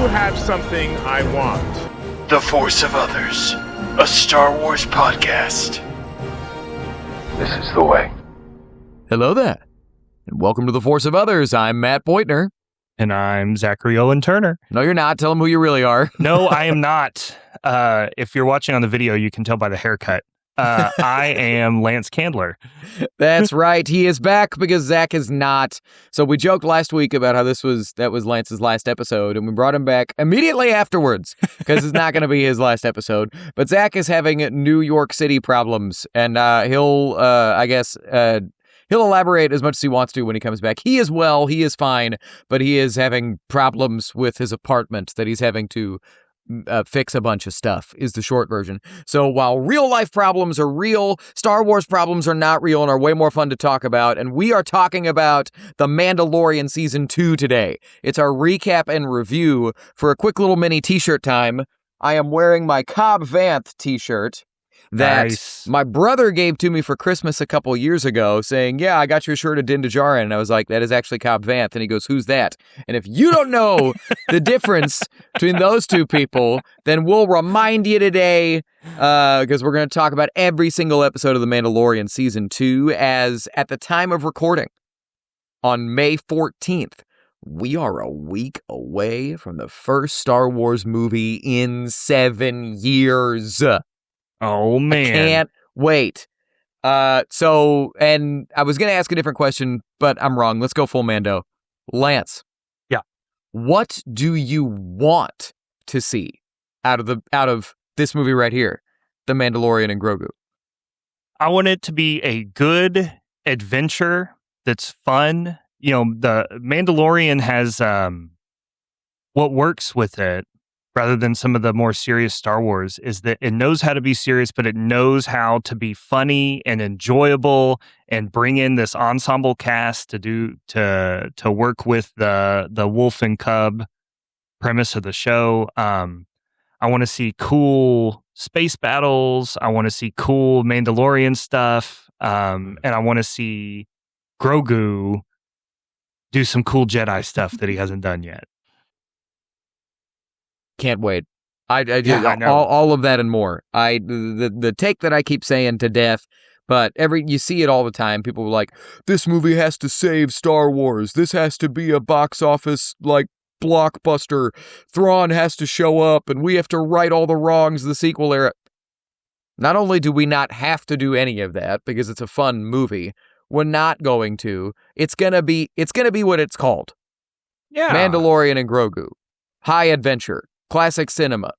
have something I want. The Force of Others, a Star Wars podcast. This is the way. Hello there, and welcome to The Force of Others. I'm Matt Boitner. And I'm Zachary Owen Turner. No, you're not. Tell them who you really are. No, I am not. If you're watching on the video, you can tell by the haircut. I am Lance Candler. That's right. He is back because Zach is not. So we joked last week about how that was Lance's last episode, and we brought him back immediately afterwards because it's not going to be his last episode. But Zach is having New York City problems, and he'll elaborate as much as he wants to when he comes back. He is well, he is fine, but he is having problems with his apartment that he's having to fix a bunch of stuff, is the short version. So while real life problems are real, Star Wars problems are not real and are way more fun to talk about. And we are talking about The Mandalorian Season 2 today. It's our recap and review for a quick little mini t-shirt time. I am wearing my Cobb Vanth t-shirt that my brother gave to me for Christmas a couple years ago, saying, yeah, I got your shirt at Din Djarin. And I was like, that is actually Cobb Vanth. And he goes, who's that? And if you don't know the difference between those two people, then we'll remind you today, because we're going to talk about every single episode of The Mandalorian Season 2, as at the time of recording, on May 14th, we are a week away from the first Star Wars movie in 7 years. Oh, man. I can't wait. And I was going to ask a different question, but I'm wrong. Let's go full Mando. Lance. Yeah. What do you want to see out of this movie right here, The Mandalorian and Grogu? I want it to be a good adventure that's fun. You know, the Mandalorian has what works with it, rather than some of the more serious Star Wars, is that it knows how to be serious, but it knows how to be funny and enjoyable and bring in this ensemble cast to work with the wolf and cub premise of the show. I want to see cool space battles. I want to see cool Mandalorian stuff. And I want to see Grogu do some cool Jedi stuff that he hasn't done yet. Can't wait. I do I know. all of that and more. The take that I keep saying to death, but you see it all the time. People are like, this movie has to save Star Wars. This has to be a box office like blockbuster. Thrawn has to show up, and we have to right all the wrongs of the sequel era. Not only do we not have to do any of that because it's a fun movie, we're not going to. It's gonna be what it's called. Yeah. Mandalorian and Grogu. High adventure. Classic cinema.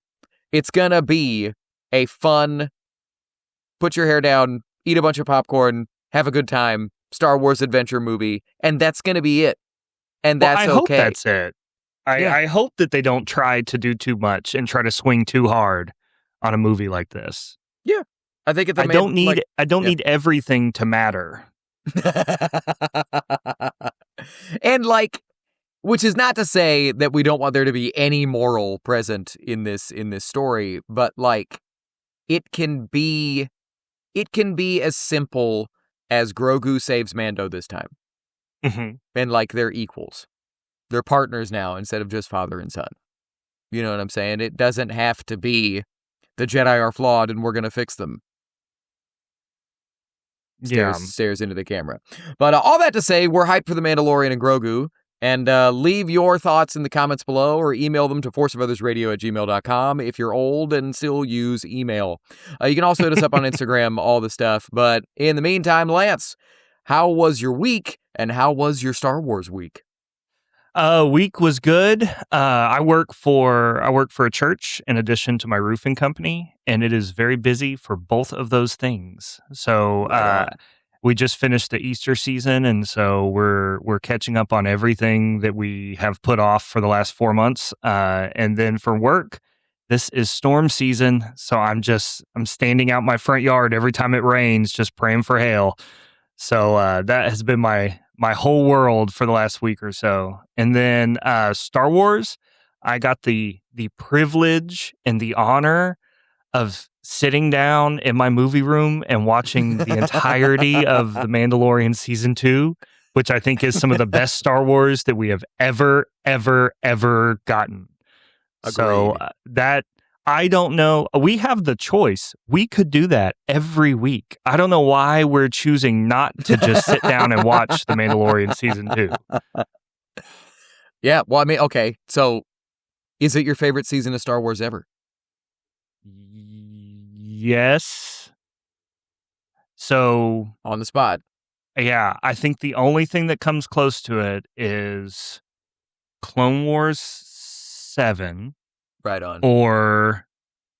It's gonna be a fun, put your hair down, eat a bunch of popcorn, have a good time, Star Wars adventure movie, and that's gonna be it. And that's I hope okay. That's it. I hope that they don't try to do too much and try to swing too hard on a movie like this. Yeah, I think I don't need everything to matter. And which is not to say that we don't want there to be any moral present in this story, but it can be as simple as Grogu saves Mando this time. Mm-hmm. And they're equals. They're partners now instead of just father and son. You know what I'm saying? It doesn't have to be the Jedi are flawed and we're going to fix them. Stares into the camera. But all that to say, we're hyped for The Mandalorian and Grogu. And leave your thoughts in the comments below or email them to forceofothersradio@gmail.com if you're old and still use email. You can also hit us up on Instagram, all the stuff. But in the meantime, Lance, how was your week and how was your Star Wars week? Week was good. I work for a church in addition to my roofing company, and it is very busy for both of those things. So we just finished the Easter season, and so we're catching up on everything that we have put off for the last 4 months. And then for work, this is storm season, so I'm standing out my front yard every time it rains, just praying for hail. So that has been my whole world for the last week or so. And then Star Wars, I got the privilege and the honor of sitting down in my movie room and watching the entirety of The Mandalorian Season 2, which I think is some of the best Star Wars that we have ever gotten. So that I don't know. We have the choice. We could do that every week. I don't know why we're choosing not to just sit down and watch The Mandalorian season 2. Yeah, well, I mean, okay, so is it your favorite season of Star Wars ever? Yes. So on the spot. Yeah, I think the only thing that comes close to it is Clone Wars 7. Right on. Or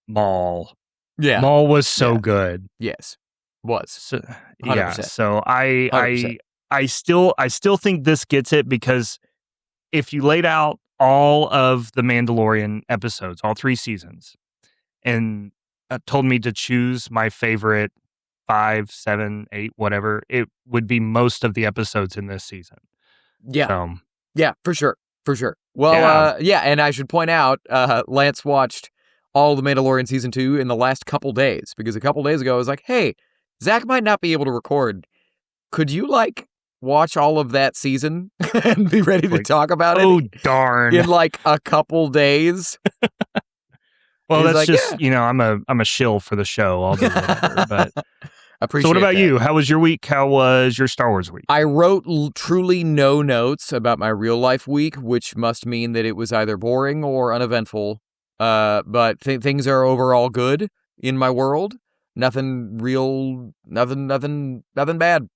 Maul. Yeah. Maul was so good. Yes. Was. So, 100%. yeah. So I still think this gets it, because if you laid out all of the Mandalorian episodes, all 3 seasons, and told me to choose my favorite 5, 7, 8, whatever, it would be most of the episodes in this season. Yeah. So, yeah, for sure. For sure. Well, and I should point out, Lance watched all the Mandalorian Season 2 in the last couple days, because a couple days ago I was like, hey, Zach might not be able to record. Could you, watch all of that season and be ready to talk about it? Oh, darn. In, a couple days? Well, that's just, I'm a shill for the show. I'll do whatever, but... Appreciate so what about that. you? How was your week? How was your Star Wars week? I wrote truly no notes about my real life week, which must mean that it was either boring or uneventful. But things are overall good in my world. Nothing real, nothing bad.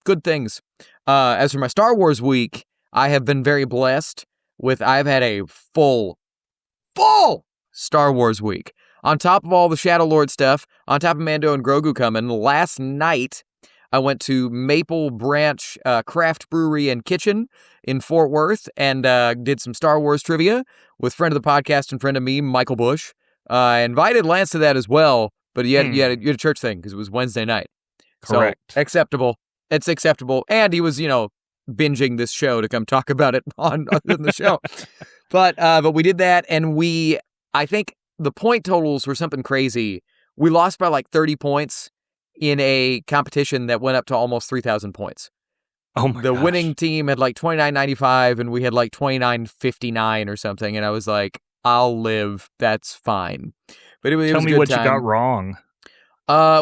Good things. As for my Star Wars week, I have been very blessed I've had a full Star Wars week. On top of all the Shadow Lord stuff, on top of Mando and Grogu coming, last night I went to Maple Branch Craft Brewery and Kitchen in Fort Worth and did some Star Wars trivia with friend of the podcast and friend of me, Michael Bush. I invited Lance to that as well, but you had a church thing because it was Wednesday night. Correct. So, acceptable. It's acceptable. And he was, binging this show to come talk about it on the show. But we did that, and I think, the point totals were something crazy. We lost by 30 points in a competition that went up to almost 3,000 points. Oh my The gosh. winning team had 29.95 and we had 29.59 or something. And I was like, I'll live. That's fine. But it was Tell me a good what time. You got wrong.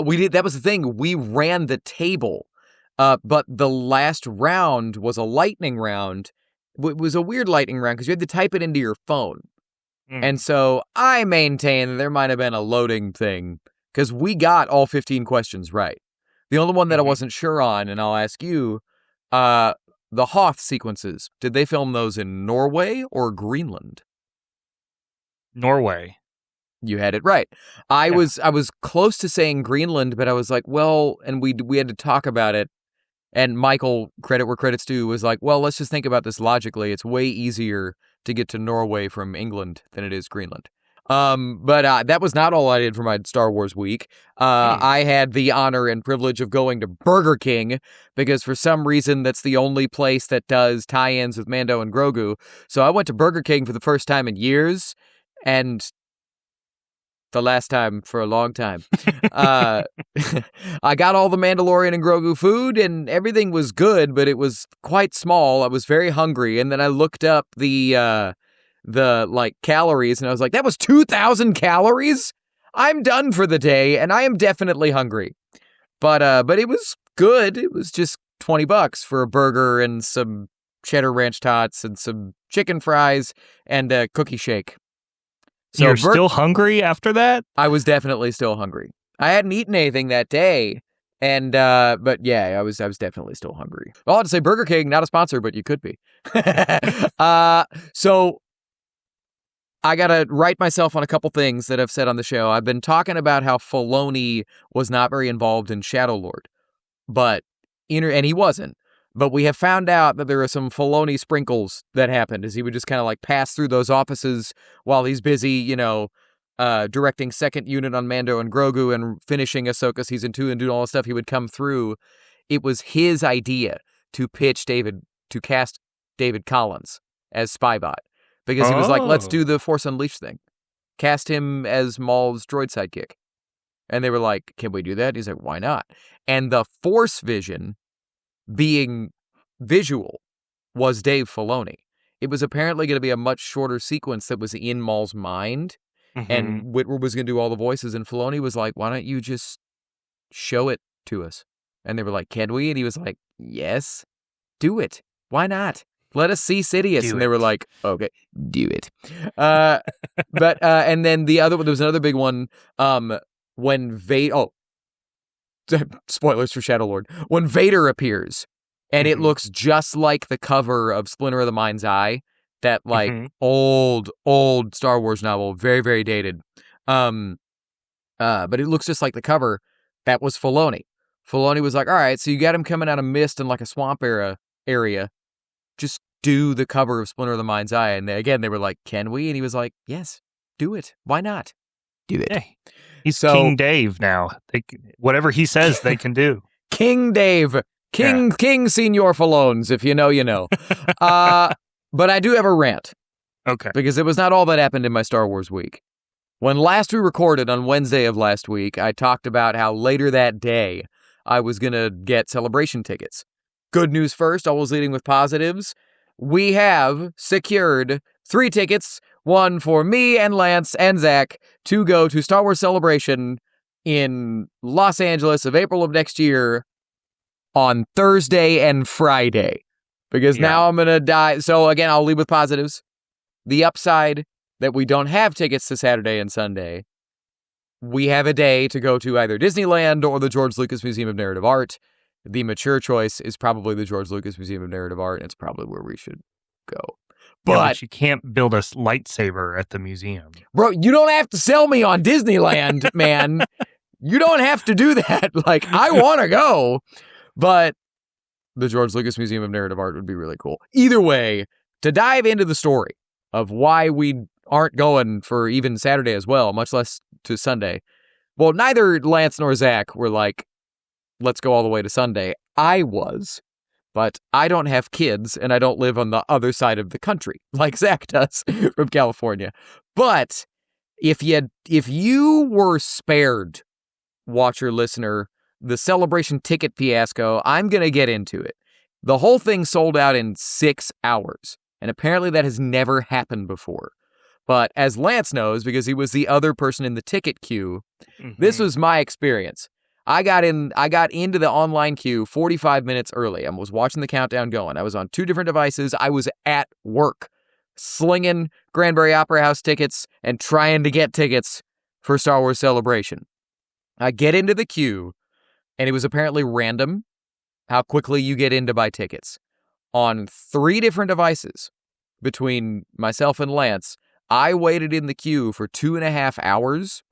We did. That was the thing. We ran the table. But the last round was a lightning round. It was a weird lightning round because you had to type it into your phone. And so I maintain that there might have been a loading thing because we got all 15 questions right. The only one that I wasn't sure on, and I'll ask you, the Hoth sequences, did they film those in Norway or Greenland? Norway. You had it right. I was close to saying Greenland, but I was like, well, and we had to talk about it. And Michael, credit where credit's due, was like, well, let's just think about this logically. It's way easier to get to Norway from England than it is Greenland. But that was not all I did for my Star Wars week. I had the honor and privilege of going to Burger King because for some reason that's the only place that does tie-ins with Mando and Grogu. So I went to Burger King for the first time in years and the last time for a long time. I got all the Mandalorian and Grogu food and everything was good, but it was quite small. I was very hungry. And then I looked up the calories and I was like, that was 2,000 calories? I'm done for the day and I am definitely hungry. But it was good. It was just $20 for a burger and some cheddar ranch tots and some chicken fries and a cookie shake. So you're still hungry after that? I was definitely still hungry. I hadn't eaten anything that day, and but yeah, I was definitely still hungry. Well, I had to say Burger King, not a sponsor, but you could be. So I gotta write myself on a couple things that I've said on the show. I've been talking about how Filoni was not very involved in Shadow Lord, and he wasn't. But we have found out that there are some Filoni sprinkles that happened as he would just kind of pass through those offices while he's busy, directing second unit on Mando and Grogu and finishing Ahsoka Season 2 and doing all the stuff. He would come through. It was his idea to cast David Collins as Spybot because he was like, let's do the Force Unleashed thing. Cast him as Maul's droid sidekick. And they were like, can we do that? He's like, why not? And the Force vision being visual was Dave Filoni. it was apparently going to be a much shorter sequence that was in Maul's mind, and Whitwer was going to do all the voices, and Filoni was like, why don't you just show it to us? And they were like, can we? And he was like, yes, do it. Why not? Let us see Sidious. And they were like, okay, do it. And then there was another big one, when Vader, spoilers for Shadow Lord, when Vader appears, and it looks just like the cover of Splinter of the Mind's Eye, that like old Star Wars novel, very, very dated. But it looks just like the cover. That was Filoni. Filoni was like, all right, so you got him coming out of mist in like a swamp area. Just do the cover of Splinter of the Mind's Eye. And again, they were like, can we? And he was like, yes, do it. Why not? Do it. Hey, he's King Dave now. Whatever he says, they can do. King Dave. King Senior Filones. If you know, you know. But I do have a rant. Okay. Because it was not all that happened in my Star Wars week. When last we recorded on Wednesday of last week, I talked about how later that day I was going to get Celebration tickets. Good news first, always leading with positives. We have secured 3 tickets, one for me and Lance and Zach, to go to Star Wars Celebration in Los Angeles of April of next year on Thursday and Friday. Because now I'm going to die. So again, I'll lead with positives. The upside that we don't have tickets to Saturday and Sunday. We have a day to go to either Disneyland or the George Lucas Museum of Narrative Art. The mature choice is probably the George Lucas Museum of Narrative Art, and it's probably where we should go. But you can't build a lightsaber at the museum. Bro, you don't have to sell me on Disneyland, man. You don't have to do that. Like, I want to go, but the George Lucas Museum of Narrative Art would be really cool. Either way, to dive into the story of why we aren't going for even Saturday as well, much less to Sunday. Well, neither Lance nor Zach were like, let's go all the way to Sunday. I was, but I don't have kids and I don't live on the other side of the country like Zach does from California. But if you were spared, watcher, listener, the Celebration ticket fiasco, I'm going to get into it. The whole thing sold out in 6 hours. And apparently that has never happened before. But as Lance knows, because he was the other person in the ticket queue, this was my experience. I got into the online queue 45 minutes early. I was watching the countdown going. I was on 2 different devices. I was at work, slinging Granbury Opera House tickets and trying to get tickets for Star Wars Celebration. I get into the queue, and it was apparently random how quickly you get in to buy tickets. On 3 different devices between myself and Lance, I waited in the queue for 2.5 hours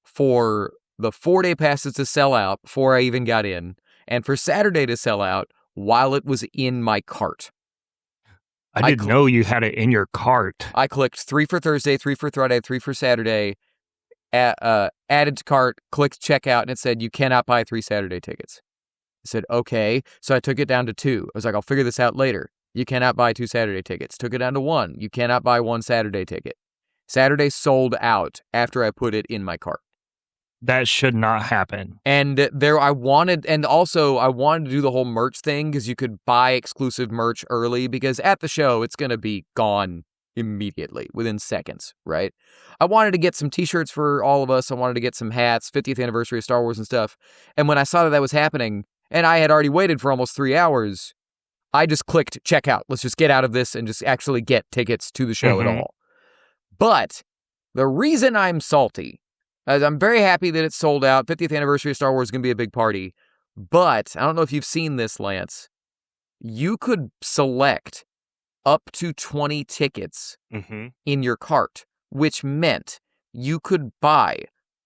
for the 4-day passes to sell out before I even got in, and for Saturday to sell out while it was in my cart. I didn't know you had it in your cart. I clicked 3 for Thursday, 3 for Friday, 3 for Saturday, added to cart, clicked checkout, and it said, you cannot buy 3 Saturday tickets. I said, okay. So I took it down to 2. I was like, I'll figure this out later. You cannot buy 2 Saturday tickets. Took it down to 1. You cannot buy 1 Saturday ticket. Saturday sold out after I put it in my cart. That should not happen. And I wanted to do the whole merch thing because you could buy exclusive merch early because at the show, it's going to be gone immediately within seconds, right? I wanted to get some t-shirts for all of us. I wanted to get some hats, 50th anniversary of Star Wars and stuff. And when I saw that was happening and I had already waited for almost 3 hours, I just clicked checkout. Let's just get out of this and just actually get tickets to the show at all. But the reason I'm salty is I'm very happy that it's sold out. 50th anniversary of Star Wars is going to be a big party. But I don't know if you've seen this, Lance. You could select up to 20 tickets in your cart, which meant you could buy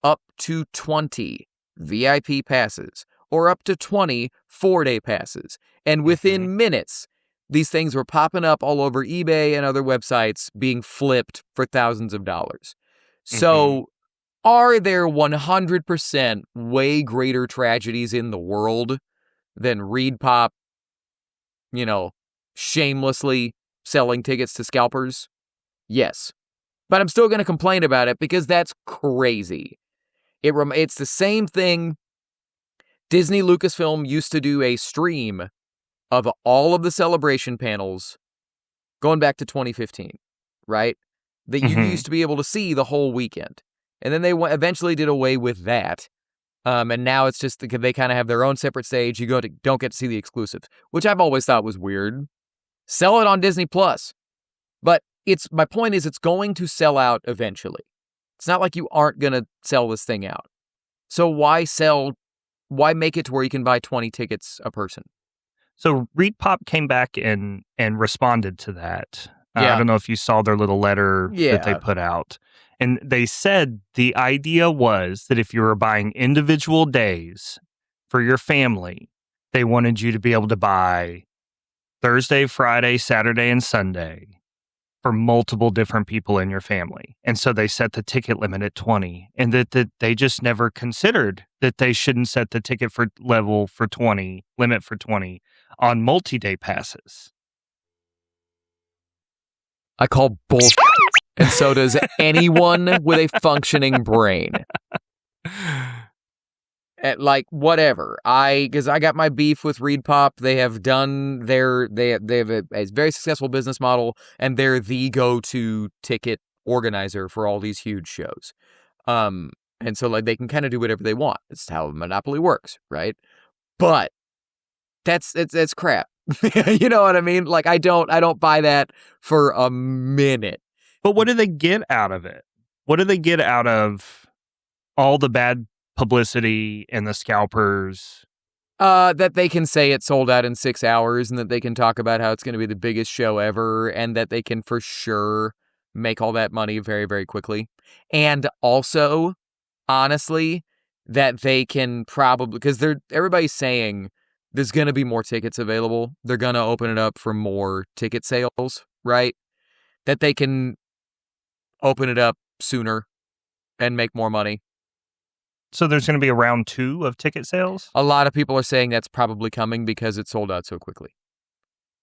up to 20 VIP passes or up to 20 4-day passes. And within minutes, these things were popping up all over eBay and other websites being flipped for thousands of dollars. So are there 100% way greater tragedies in the world than ReedPop, shamelessly selling tickets to scalpers? Yes. But I'm still going to complain about it because that's crazy. It's the same thing. Disney Lucasfilm used to do a stream of all of the celebration panels going back to 2015, right? That you used to be able to see the whole weekend. And then they eventually did away with that. And now it's just they kind of have their own separate stage. You don't get to see the exclusives, which I've always thought was weird. Sell it on Disney Plus. But my point is it's going to sell out eventually. It's not like you aren't going to sell this thing out. So why make it to where you can buy 20 tickets a person? So ReedPop came back and responded to that. Yeah. I don't know if you saw their little letter that they put out. And they said the idea was that if you were buying individual days for your family, they wanted you to be able to buy Thursday, Friday, Saturday, and Sunday for multiple different people in your family. And so they set the ticket limit at 20, and that they just never considered that they shouldn't set the ticket limit for 20 on multi-day passes. I call bullshit. And so does anyone with a functioning brain. Like, whatever. Because I got my beef with ReedPop. They have done they have a very successful business model, and they're the go-to ticket organizer for all these huge shows. And so, like, they can kind of do whatever they want. It's how a monopoly works, right? But that's crap. You know what I mean? Like, I don't buy that for a minute. But what do they get out of it? What do they get out of all the bad publicity and the scalpers? That they can say it sold out in 6 hours, and that they can talk about how it's going to be the biggest show ever, and that they can for sure make all that money very, very quickly. And also, honestly, that they can probably, because everybody's saying there's going to be more tickets available. They're going to open it up for more ticket sales, right? That they can open it up sooner and make more money. So there's going to be a round 2 of ticket sales? A lot of people are saying that's probably coming because it sold out so quickly.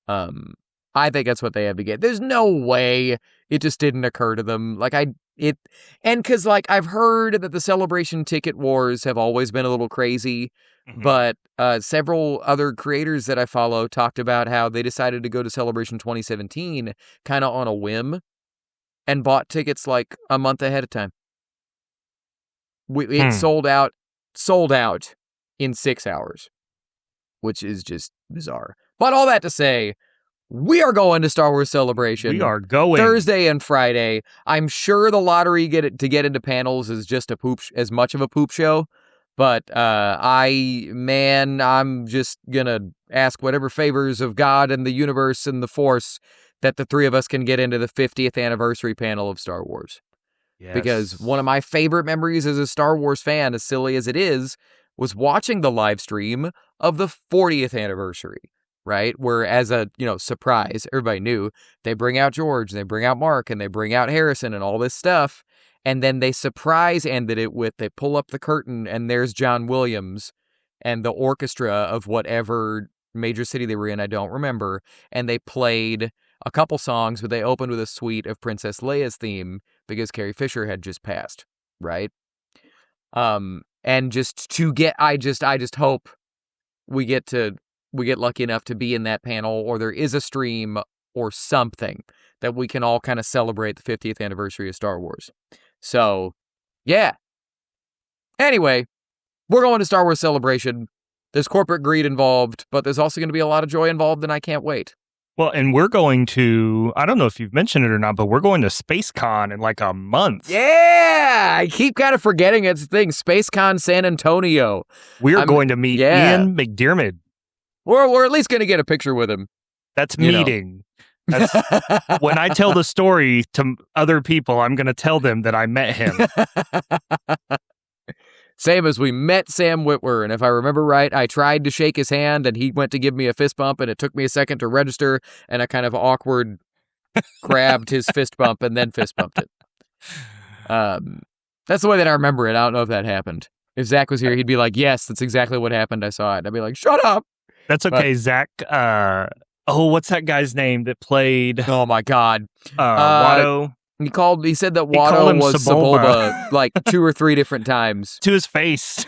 I think that's what they have to get. There's no way it just didn't occur to them. And because I've heard that the Celebration ticket wars have always been a little crazy, but several other creators that I follow talked about how they decided to go to Celebration 2017 kind of on a whim and bought tickets like a month ahead of time. It sold out in 6 hours, which is just bizarre. But all that to say, we are going to Star Wars Celebration. We are going Thursday and Friday. I'm sure the lottery to get into panels is just as much of a poop show. But I'm just gonna ask whatever favors of God and the universe and the Force that the three of us can get into the 50th anniversary panel of Star Wars. Yes. Because one of my favorite memories as a Star Wars fan, as silly as it is, was watching the live stream of the 40th anniversary, right? Where as a, surprise, everybody knew they bring out George, and they bring out Mark, and they bring out Harrison and all this stuff. And then they surprise ended it with, they pull up the curtain and there's John Williams and the orchestra of whatever major city they were in, I don't remember. And they played a couple songs, but they opened with a suite of Princess Leia's theme because Carrie Fisher had just passed, right? And just to get, I just hope we get lucky enough to be in that panel, or there is a stream or something that we can all kind of celebrate the 50th anniversary of Star Wars. So, yeah. Anyway, we're going to Star Wars Celebration. There's corporate greed involved, but there's also going to be a lot of joy involved, and I can't wait. Well, and we're going to, I don't know if you've mentioned it or not, but we're going to SpaceCon in like a month. Yeah! I keep kind of forgetting it's a thing. SpaceCon San Antonio. We're going to meet Ian McDiarmid. We're at least going to get a picture with him. That's meeting. That's, when I tell the story to other people, I'm going to tell them that I met him. Same as we met Sam Witwer, and if I remember right, I tried to shake his hand, and he went to give me a fist bump, and it took me a second to register, and I kind of awkward grabbed his fist bump and then fist bumped it. That's the way that I remember it. I don't know if that happened. If Zach was here, he'd be like, yes, that's exactly what happened. I saw it. I'd be like, shut up. That's okay, Zach. What's that guy's name that played? Oh, my God. Watto. He said that Watto was Sebulba like 2 or 3 different times. To his face.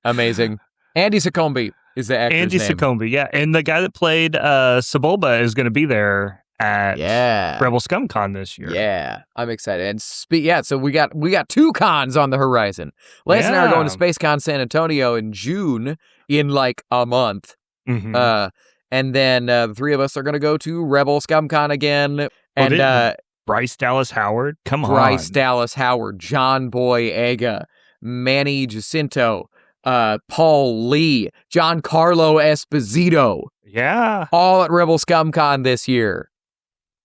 Amazing. Andy Succombe is the actor's Andy name. Succombe, yeah. And the guy that played Sebulba is going to be there at Rebel Scum Con this year. Yeah, I'm excited. And so we got 2 cons on the horizon. Lance and I are going to Space Con San Antonio in June in like a month. Mm-hmm. And then the 3 of us are going to go to Rebel Scum Con again. And Bryce Dallas Howard, come on. Bryce Dallas Howard, John Boyega, Manny Jacinto, Paul Lee, Giancarlo Esposito. Yeah. All at Rebel Scum Con this year.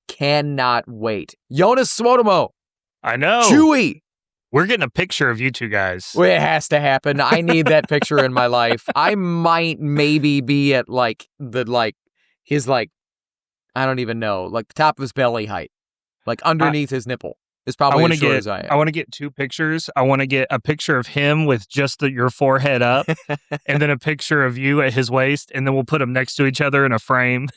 Cannot wait. Jonas Swotomo. I know. Chewie. We're getting a picture of you two guys. Well, it has to happen. I need that picture in my life. I might maybe be at his I don't even know, like the top of his belly height. Like underneath his nipple is probably as short as I am. I want to get 2 pictures. I want to get a picture of him with just your forehead up, and then a picture of you at his waist, and then we'll put them next to each other in a frame.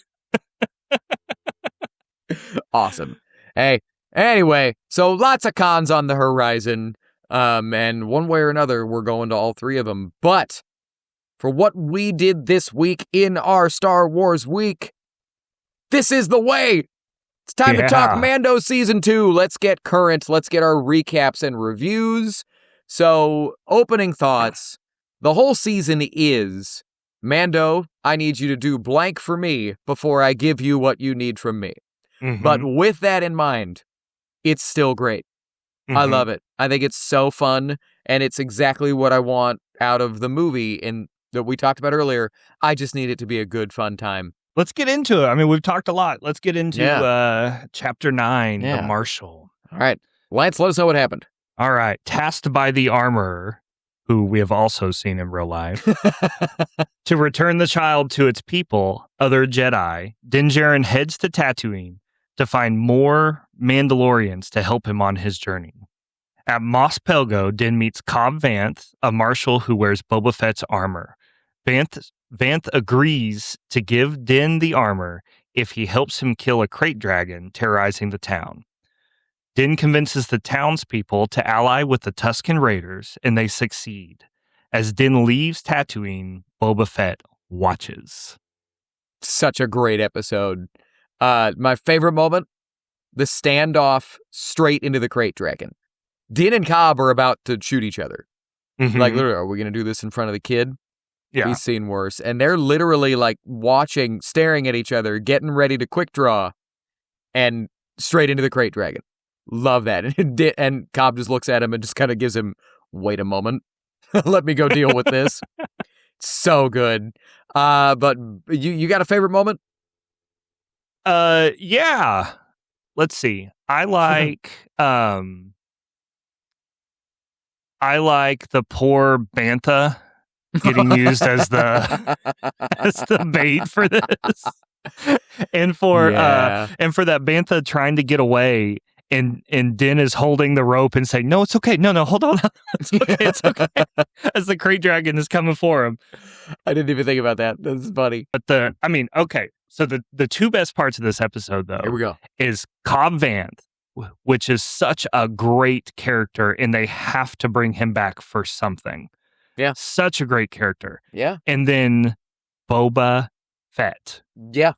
Awesome. Hey, anyway, so lots of cons on the horizon, and one way or another, we're going to all 3 of them. But for what we did this week in our Star Wars week, this is the way. It's time to talk Mando Season 2. Let's get current. Let's get our recaps and reviews. So, opening thoughts. The whole season is, Mando, I need you to do blank for me before I give you what you need from me. Mm-hmm. But with that in mind, it's still great. Mm-hmm. I love it. I think it's so fun, and it's exactly what I want out of the movie that we talked about earlier. I just need it to be a good, fun time. Let's get into it. I mean, we've talked a lot. Let's get into Chapter 9, The Marshal. All right. Lance, let us know what happened. All right. Tasked by the Armorer, who we have also seen in real life, to return the child to its people, other Jedi, Din Djarin heads to Tatooine to find more Mandalorians to help him on his journey. At Mos Pelgo, Din meets Cobb Vanth, a marshal who wears Boba Fett's armor. Vanth agrees to give Din the armor if he helps him kill a crate dragon terrorizing the town. Din convinces the townspeople to ally with the Tusken Raiders, and they succeed. As Din leaves Tatooine, Boba Fett watches. Such a great episode. My favorite moment, the standoff straight into the crate dragon. Din and Cobb are about to shoot each other. Mm-hmm. Like, literally, are we going to do this in front of the kid? Yeah. He's seen worse. And they're literally like watching, staring at each other, getting ready to quick draw, and straight into the crate dragon. Love that. And Cobb just looks at him and just kind of gives him, wait a moment. Let me go deal with this. So good. But you got a favorite moment? Yeah. Let's see. I like the poor Bantha getting used as the bait for this. And for that Bantha trying to get away, and Din is holding the rope and saying, "No, it's okay. No, hold on. It's okay. As the crate dragon is coming for him. I didn't even think about that. That's funny. But okay. So the 2 best parts of this episode, though, here we go, is Cobb Vanth, which is such a great character, and they have to bring him back for something. Yeah. Such a great character. Yeah. And then Boba Fett. Yeah.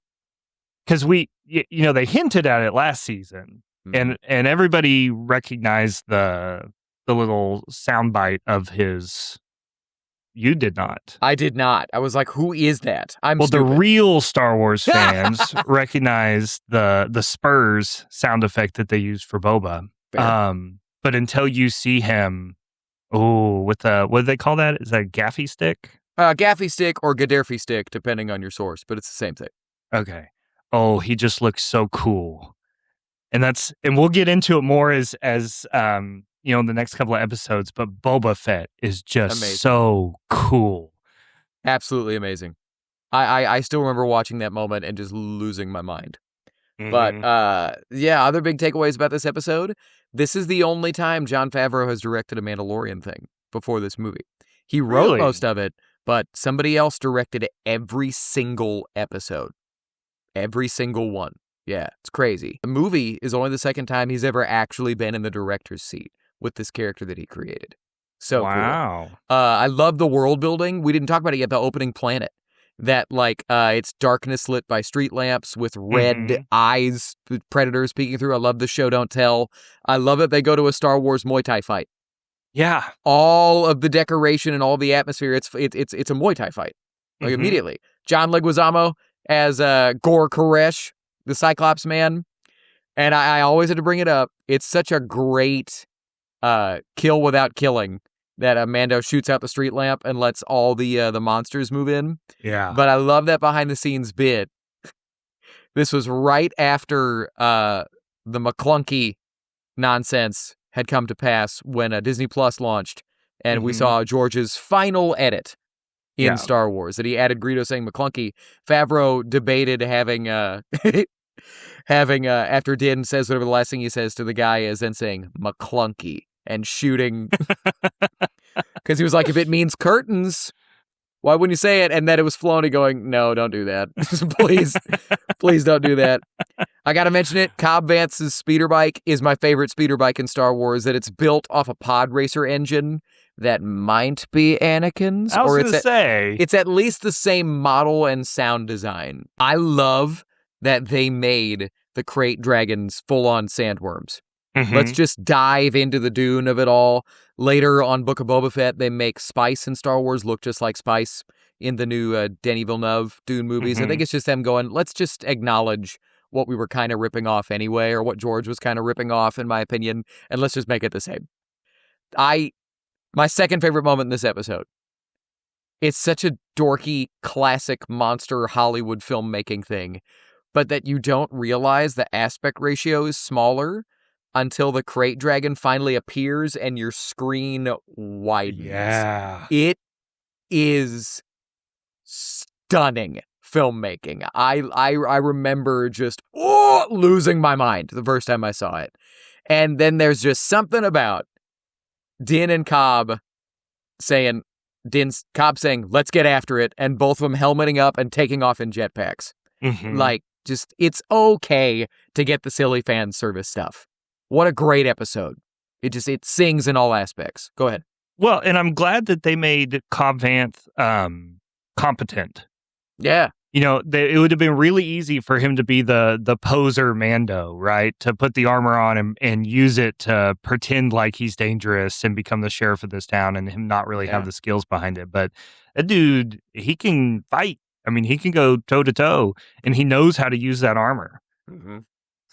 Because they hinted at it last season, and everybody recognized the little soundbite of his. You did not. I did not. I was like, who is that? The real Star Wars fans recognize the Spurs sound effect that they used for Boba. But until you see him, with what do they call that? Is that a gaffy stick? Gaffy stick or Gaddafi stick, depending on your source, but it's the same thing. Okay. Oh, he just looks so cool. And we'll get into it more as in the next couple of episodes, but Boba Fett is just amazing. So cool. Absolutely amazing. I still remember watching that moment and just losing my mind. Mm-hmm. But other big takeaways about this episode. This is the only time Jon Favreau has directed a Mandalorian thing before this movie. He wrote most of it, but somebody else directed every single episode. Every single one. Yeah, it's crazy. The movie is only the second time he's ever actually been in the director's seat with this character that he created. So wow. cool. I love the world building. We didn't talk about it yet. The opening planet. That it's darkness lit by street lamps with red eyes, predators peeking through. I love the show Don't Tell. I love that they go to a Star Wars Muay Thai fight. Yeah. All of the decoration and all the atmosphere. It's a Muay Thai fight. Like immediately. John Leguizamo as Gor Koresh, the Cyclops man. And I always had to bring it up. It's such a great kill without killing. That Mando shoots out the street lamp and lets all the monsters move in. Yeah. But I love that behind-the-scenes bit. This was right after the McClunky nonsense had come to pass when Disney Plus launched, and we saw George's final edit in Star Wars, that he added Greedo saying McClunky. Favreau debated having after Din says whatever the last thing he says to the guy is, then saying McClunky. And shooting, because he was like, if it means curtains, why wouldn't you say it? And then it was Filoni going, no, don't do that. please don't do that. I got to mention it. Cobb Vance's speeder bike is my favorite speeder bike in Star Wars, that it's built off a pod racer engine that might be Anakin's. I was going to say. It's at least the same model and sound design. I love that they made the crate dragons full-on sandworms. Let's just dive into the dune of it all. Later on Book of Boba Fett, they make Spice in Star Wars look just like Spice in the new Denis Villeneuve Dune movies. I think it's just them going, let's just acknowledge what we were kind of ripping off anyway, or what George was kind of ripping off, in my opinion, and let's just make it the same. My second favorite moment in this episode. It's such a dorky, classic monster Hollywood filmmaking thing, but that you don't realize the aspect ratio is smaller until the crate dragon finally appears and your screen widens. Yeah. It is stunning filmmaking. I remember just losing my mind the first time I saw it. And then there's just something about Din and Cobb saying, Cobb saying, let's get after it, and both of them helmeting up and taking off in jetpacks. Just, it's okay to get the silly fan service stuff. What a great episode. It sings in all aspects. Go ahead. Well, and I'm glad that they made Cobb Vanth competent. Yeah. You know, it would have been really easy for him to be the poser Mando, right? To put the armor on him and use it to pretend like he's dangerous and become the sheriff of this town, and him not really have the skills behind it. But that dude, he can fight. I mean, he can go toe to toe, and he knows how to use that armor.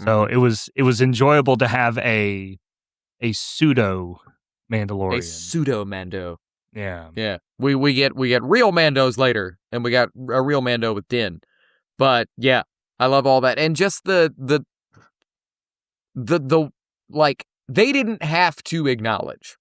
So it was enjoyable to have a pseudo Mandalorian. A pseudo Mando. Yeah. Yeah. We get real Mandos later, and we got a real Mando with Din. But yeah, I love all that. And just the like, they didn't have to acknowledge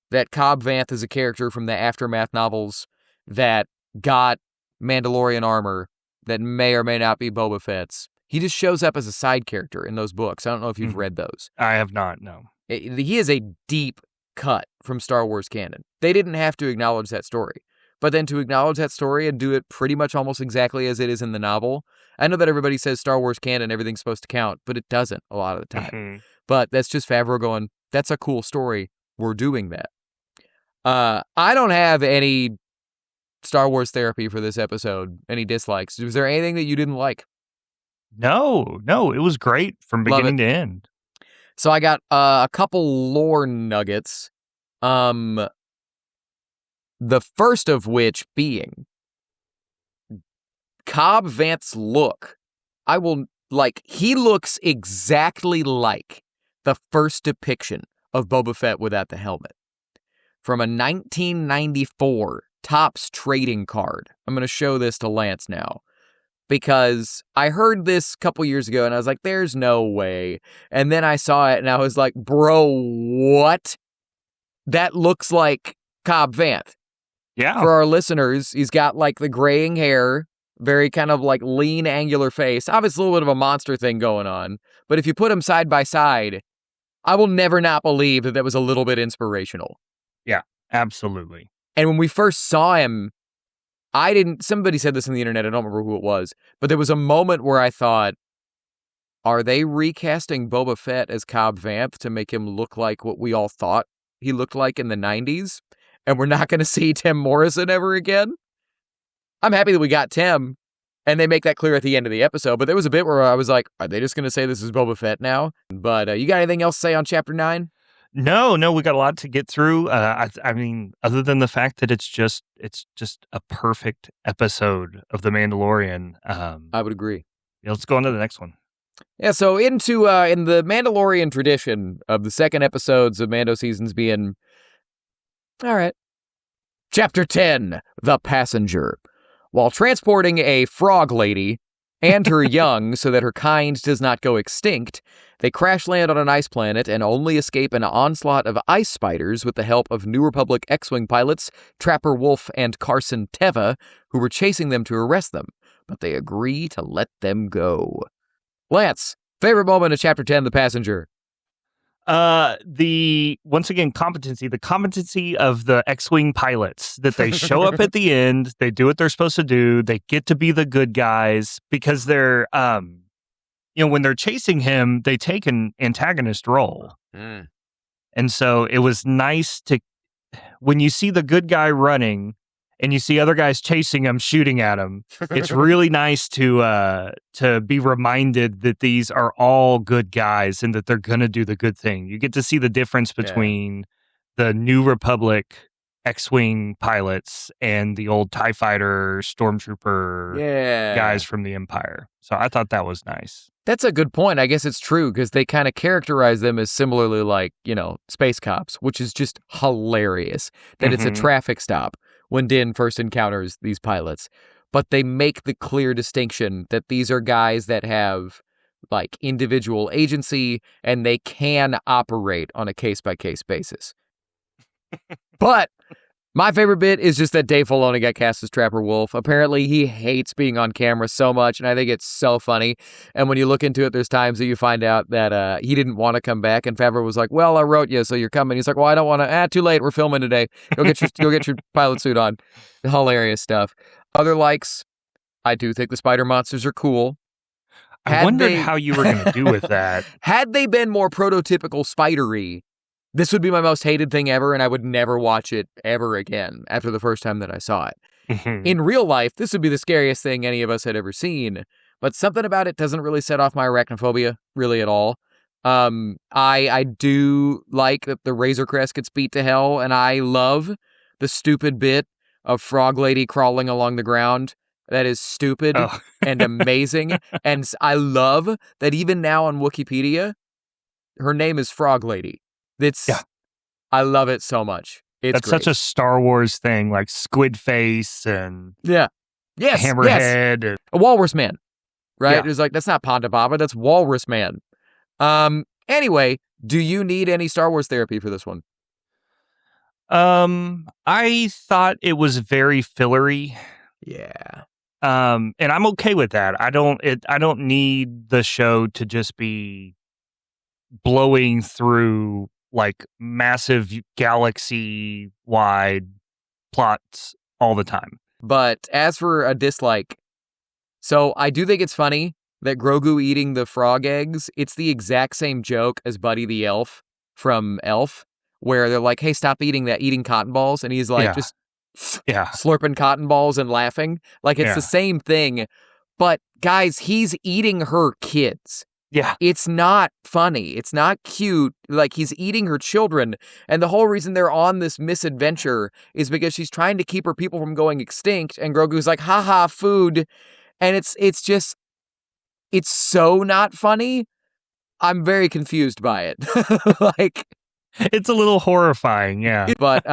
that Cobb Vanth is a character from the Aftermath novels that got Mandalorian armor that may or may not be Boba Fett's. He just shows up as a side character in those books. I don't know if you've read those. I have not, no. He is a deep cut from Star Wars canon. They didn't have to acknowledge that story. But then to acknowledge that story and do it pretty much almost exactly as it is in the novel. I know that everybody says Star Wars canon, everything's supposed to count, but it doesn't a lot of the time. But that's just Favreau going, that's a cool story. We're doing that. I don't have any Star Wars therapy for this episode. Any dislikes? Was there anything that you didn't like? No, it was great from beginning to end. So I got a couple lore nuggets. The first of which being Cobb Vanth's look. He looks exactly like the first depiction of Boba Fett without the helmet. From a 1994 Topps trading card. I'm going to show this to Lance now, because I heard this a couple years ago and I was like, there's no way. And then I saw it and I was like, bro, what? That looks like Cobb Vanth. Yeah. For our listeners, he's got like the graying hair, very kind of like lean, angular face. Obviously a little bit of a monster thing going on. But if you put them side by side, I will never not believe that was a little bit inspirational. Yeah, absolutely. And when we first saw him, somebody said this on the internet, I don't remember who it was, but there was a moment where I thought, are they recasting Boba Fett as Cobb Vanth to make him look like what we all thought he looked like in the 90s, and we're not going to see Tim Morrison ever again. I'm happy that we got Tim, and they make that clear at the end of the episode, but there was a bit where I was like, are they just going to say this is Boba Fett now? But you got anything else to say on Chapter 9? No, we got a lot to get through. I mean, other than the fact that it's just a perfect episode of The Mandalorian. I would agree. Yeah, let's go on to the next one. Yeah, so in the Mandalorian tradition of the second episodes of Mando seasons being, all right, Chapter 10, The Passenger. While transporting a frog lady and her young so that her kind does not go extinct, they crash land on an ice planet and only escape an onslaught of ice spiders with the help of New Republic X-Wing pilots Trapper Wolf and Carson Teva, who were chasing them to arrest them, but they agree to let them go. Lance, favorite moment of Chapter 10, The Passenger? The competency of the X-Wing pilots, that they show up at the end, they do what they're supposed to do, they get to be the good guys, because they're, when they're chasing him, they take an antagonist role. And so it was nice when you see the good guy running and you see other guys chasing him, shooting at him, it's really nice to be reminded that these are all good guys and that they're going to do the good thing. You get to see the difference between the New Republic X-Wing pilots and the old TIE Fighter, Stormtrooper guys from the Empire. So I thought that was nice. That's a good point. I guess it's true, because they kind of characterize them as similarly like, space cops, which is just hilarious that it's a traffic stop when Din first encounters these pilots. But they make the clear distinction that these are guys that have like individual agency and they can operate on a case-by-case basis. But my favorite bit is just that Dave Filoni got cast as Trapper Wolf. Apparently, he hates being on camera so much, and I think it's so funny. And when you look into it, there's times that you find out that he didn't want to come back, and Favreau was like, "Well, I wrote you, so you're coming." He's like, "Well, I don't want to. Too late. We're filming today. Go get your pilot suit on." Hilarious stuff. Other likes, I do think the spider monsters are cool. I wondered how you were going to do with that. Had they been more prototypical spidery, this would be my most hated thing ever, and I would never watch it ever again after the first time that I saw it. In real life, this would be the scariest thing any of us had ever seen, but something about it doesn't really set off my arachnophobia, really at all. I do like that the Razor Crest gets beat to hell, and I love the stupid bit of Frog Lady crawling along the ground. That is stupid and amazing, and I love that even now on Wikipedia, her name is Frog Lady. I love it so much. That's great. Such a Star Wars thing, like Squid Face and Hammerhead. Yes. A Walrus Man, right? Yeah. It was like, that's not Ponda Baba, that's Walrus Man. Anyway, do you need any Star Wars therapy for this one? I thought it was very fillery. Yeah. And I'm okay with that. I don't need the show to just be blowing through like massive galaxy-wide plots all the time. But as for a dislike, so I do think it's funny that Grogu eating the frog eggs, it's the exact same joke as Buddy the Elf from Elf, where they're like, "Hey, stop eating cotton balls," and he's like, just slurping cotton balls and laughing. Like, it's the same thing. But guys, he's eating her kids. Yeah. It's not funny. It's not cute. Like, he's eating her children. And the whole reason they're on this misadventure is because she's trying to keep her people from going extinct. And Grogu's like, haha, food. And it's just, it's so not funny. I'm very confused by it. Like, it's a little horrifying. Yeah. But,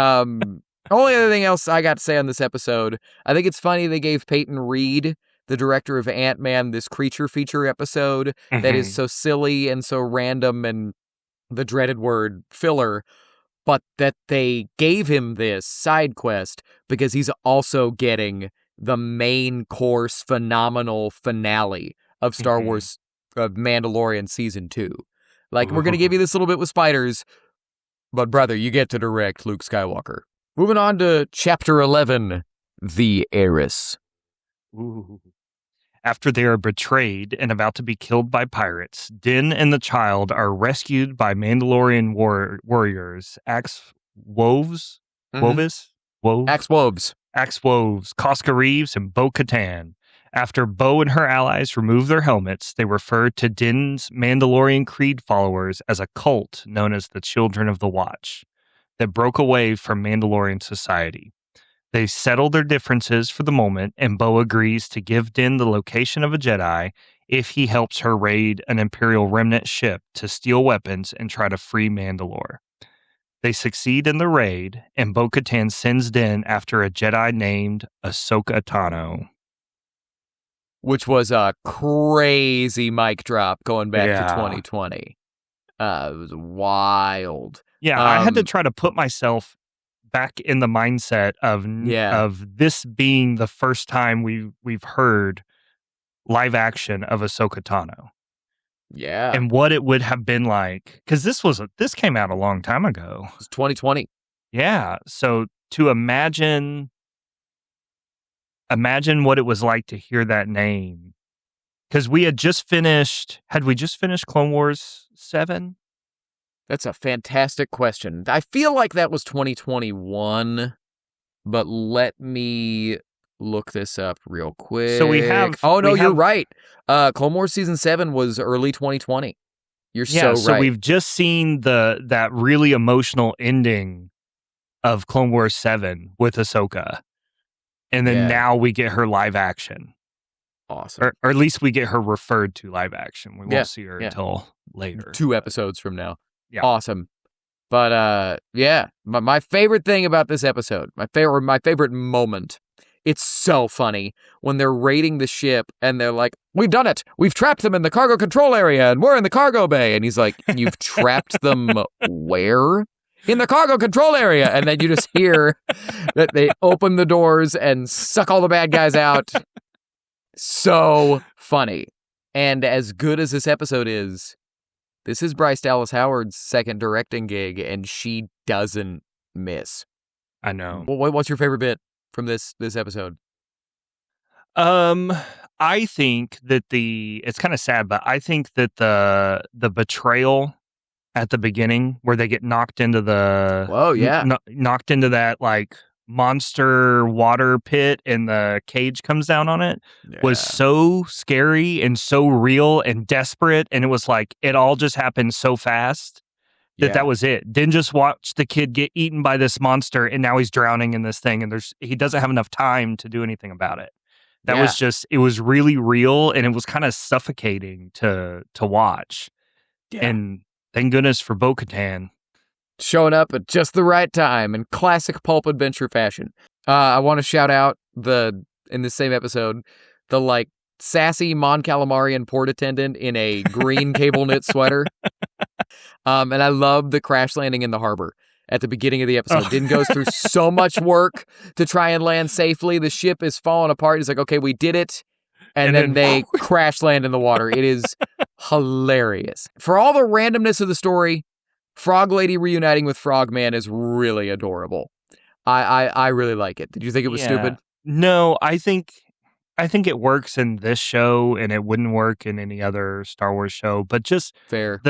only other thing else I got to say on this episode, I think it's funny they gave Peyton Reed, the director of Ant-Man, this creature feature episode that is so silly and so random and the dreaded word filler, but that they gave him this side quest because he's also getting the main course phenomenal finale of Star Wars of Mandalorian Season 2. Like, we're going to give you this little bit with spiders, but brother, you get to direct Luke Skywalker. Moving on to Chapter 11, The Heiress. Ooh. After they are betrayed and about to be killed by pirates, Din and the child are rescued by Mandalorian warriors, Woves, Wovis, Wove, Axe-Woves. Axe-Woves, Cosca Reeves, and Bo-Katan. After Bo and her allies removed their helmets, they referred to Din's Mandalorian Creed followers as a cult known as the Children of the Watch that broke away from Mandalorian society. They settled their differences for the moment, and Bo agrees to give Din the location of a Jedi if he helps her raid an Imperial remnant ship to steal weapons and try to free Mandalore. They succeed in the raid, and Bo-Katan sends Din after a Jedi named Ahsoka Tano. Which was a crazy mic drop going back Yeah. to 2020. It was wild. Yeah, I had to try to put myself back in the mindset of this being the first time we've heard live action of Ahsoka Tano. Yeah. And what it would have been like, because this came out a long time ago. It was 2020. Yeah, so to imagine what it was like to hear that name, because we had just finished Clone Wars 7? That's a fantastic question. I feel like that was 2021, but let me look this up real quick. So we have... Oh, no, we you're have- right. Clone Wars Season 7 was early 2020. You're so right. So we've just seen that really emotional ending of Clone Wars 7 with Ahsoka. And then now we get her live action. Awesome. Or at least we get her referred to live action. We won't see her until later. 2 episodes from now. Yeah. Awesome. But my favorite thing about this episode, my favorite moment, it's so funny when they're raiding the ship and they're like, "We've done it. We've trapped them in the cargo control area and we're in the cargo bay." And he's like, "You've trapped them where?" "In the cargo control area." And then you just hear that they open the doors and suck all the bad guys out. So funny. And as good as this episode is, this is Bryce Dallas Howard's second directing gig, and she doesn't miss. I know. What's your favorite bit from this episode? I think that it's kind of sad, but I think that the betrayal at the beginning where they get knocked into knocked into that like monster water pit and the cage comes down on it was so scary and so real and desperate, and it was like it all just happened so fast that was it. Didn't just watch the kid get eaten by this monster and now he's drowning in this thing and he doesn't have enough time to do anything about it. That was just, it was really real and it was kind of suffocating to watch. Yeah. And thank goodness for Bo-Katan. Showing up at just the right time in classic pulp adventure fashion. I want to shout out in the same episode, the like sassy Mon Calamarian port attendant in a green cable knit sweater. And I love the crash landing in the harbor at the beginning of the episode. Din goes through so much work to try and land safely. The ship is falling apart. He's like, "Okay, we did it." And then they crash land in the water. It is hilarious. For all the randomness of the story, Frog Lady reuniting with Frogman is really adorable. I really like it. Did you think it was stupid? No, I think it works in this show and it wouldn't work in any other Star Wars show, but just fair.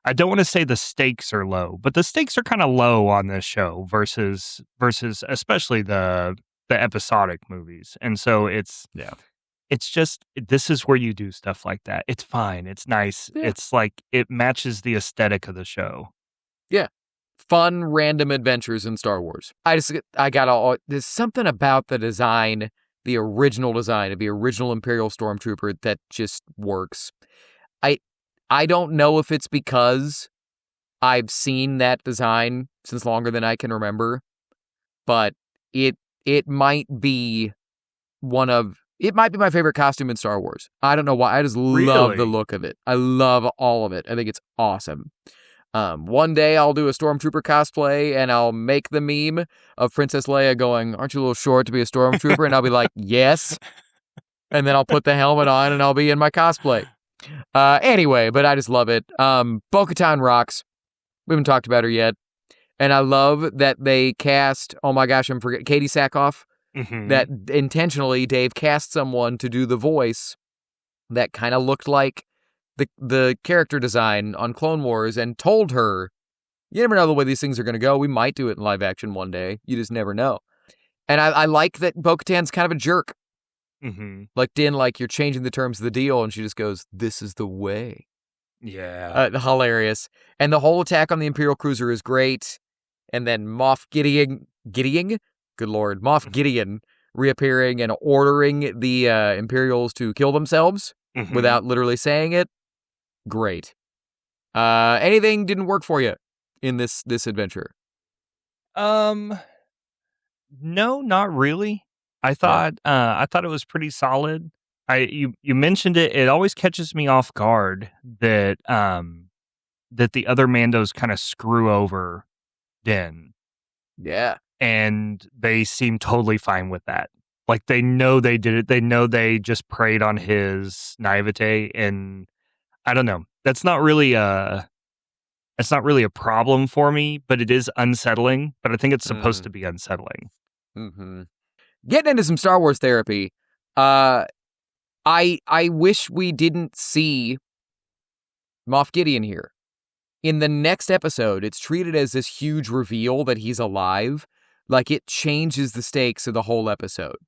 I don't want to say the stakes are low, but the stakes are kind of low on this show versus especially the episodic movies. And so it's just, this is where you do stuff like that. It's fine. It's nice. Yeah. It's like, it matches the aesthetic of the show. Yeah. Fun, random adventures in Star Wars. There's something about the design, the original design of the original Imperial Stormtrooper that just works. I don't know if it's because I've seen that design since longer than I can remember, but it might be my favorite costume in Star Wars. I don't know why. I just love the look of it. I love all of it. I think it's awesome. One day I'll do a Stormtrooper cosplay and I'll make the meme of Princess Leia going, "Aren't you a little short to be a Stormtrooper?" And I'll be like, "Yes." And then I'll put the helmet on and I'll be in my cosplay. Anyway, but I just love it. Bo-Katan rocks. We haven't talked about her yet. And I love that they cast, oh my gosh, I'm forgetting, Katie Sackhoff. Mm-hmm. That intentionally Dave cast someone to do the voice that kind of looked like the character design on Clone Wars and told her, You never know the way these things are going to go. We might do it in live action one day. You just never know. And I like that Bo-Katan's kind of a jerk. Mm-hmm. Like, Din, like, you're changing the terms of the deal, and she just goes, this is the way. Yeah. Hilarious. And the whole attack on the Imperial cruiser is great. And then Moff Gideon? Good Lord. Moff Gideon reappearing and ordering the Imperials to kill themselves without literally saying it. Great. Anything didn't work for you in this adventure? No, not really. I thought it was pretty solid. You mentioned it. It always catches me off guard that that the other Mandos kind of screw over Din. Yeah. And they seem totally fine with that. Like, they know they did it. They know they just preyed on his naivete, and I don't know. That's not really a problem for me, but it is unsettling. But I think it's supposed to be unsettling. Mm-hmm. Getting into some Star Wars therapy, I wish we didn't see Moff Gideon here. In the next episode, it's treated as this huge reveal that he's alive. Like, it changes the stakes of the whole episode.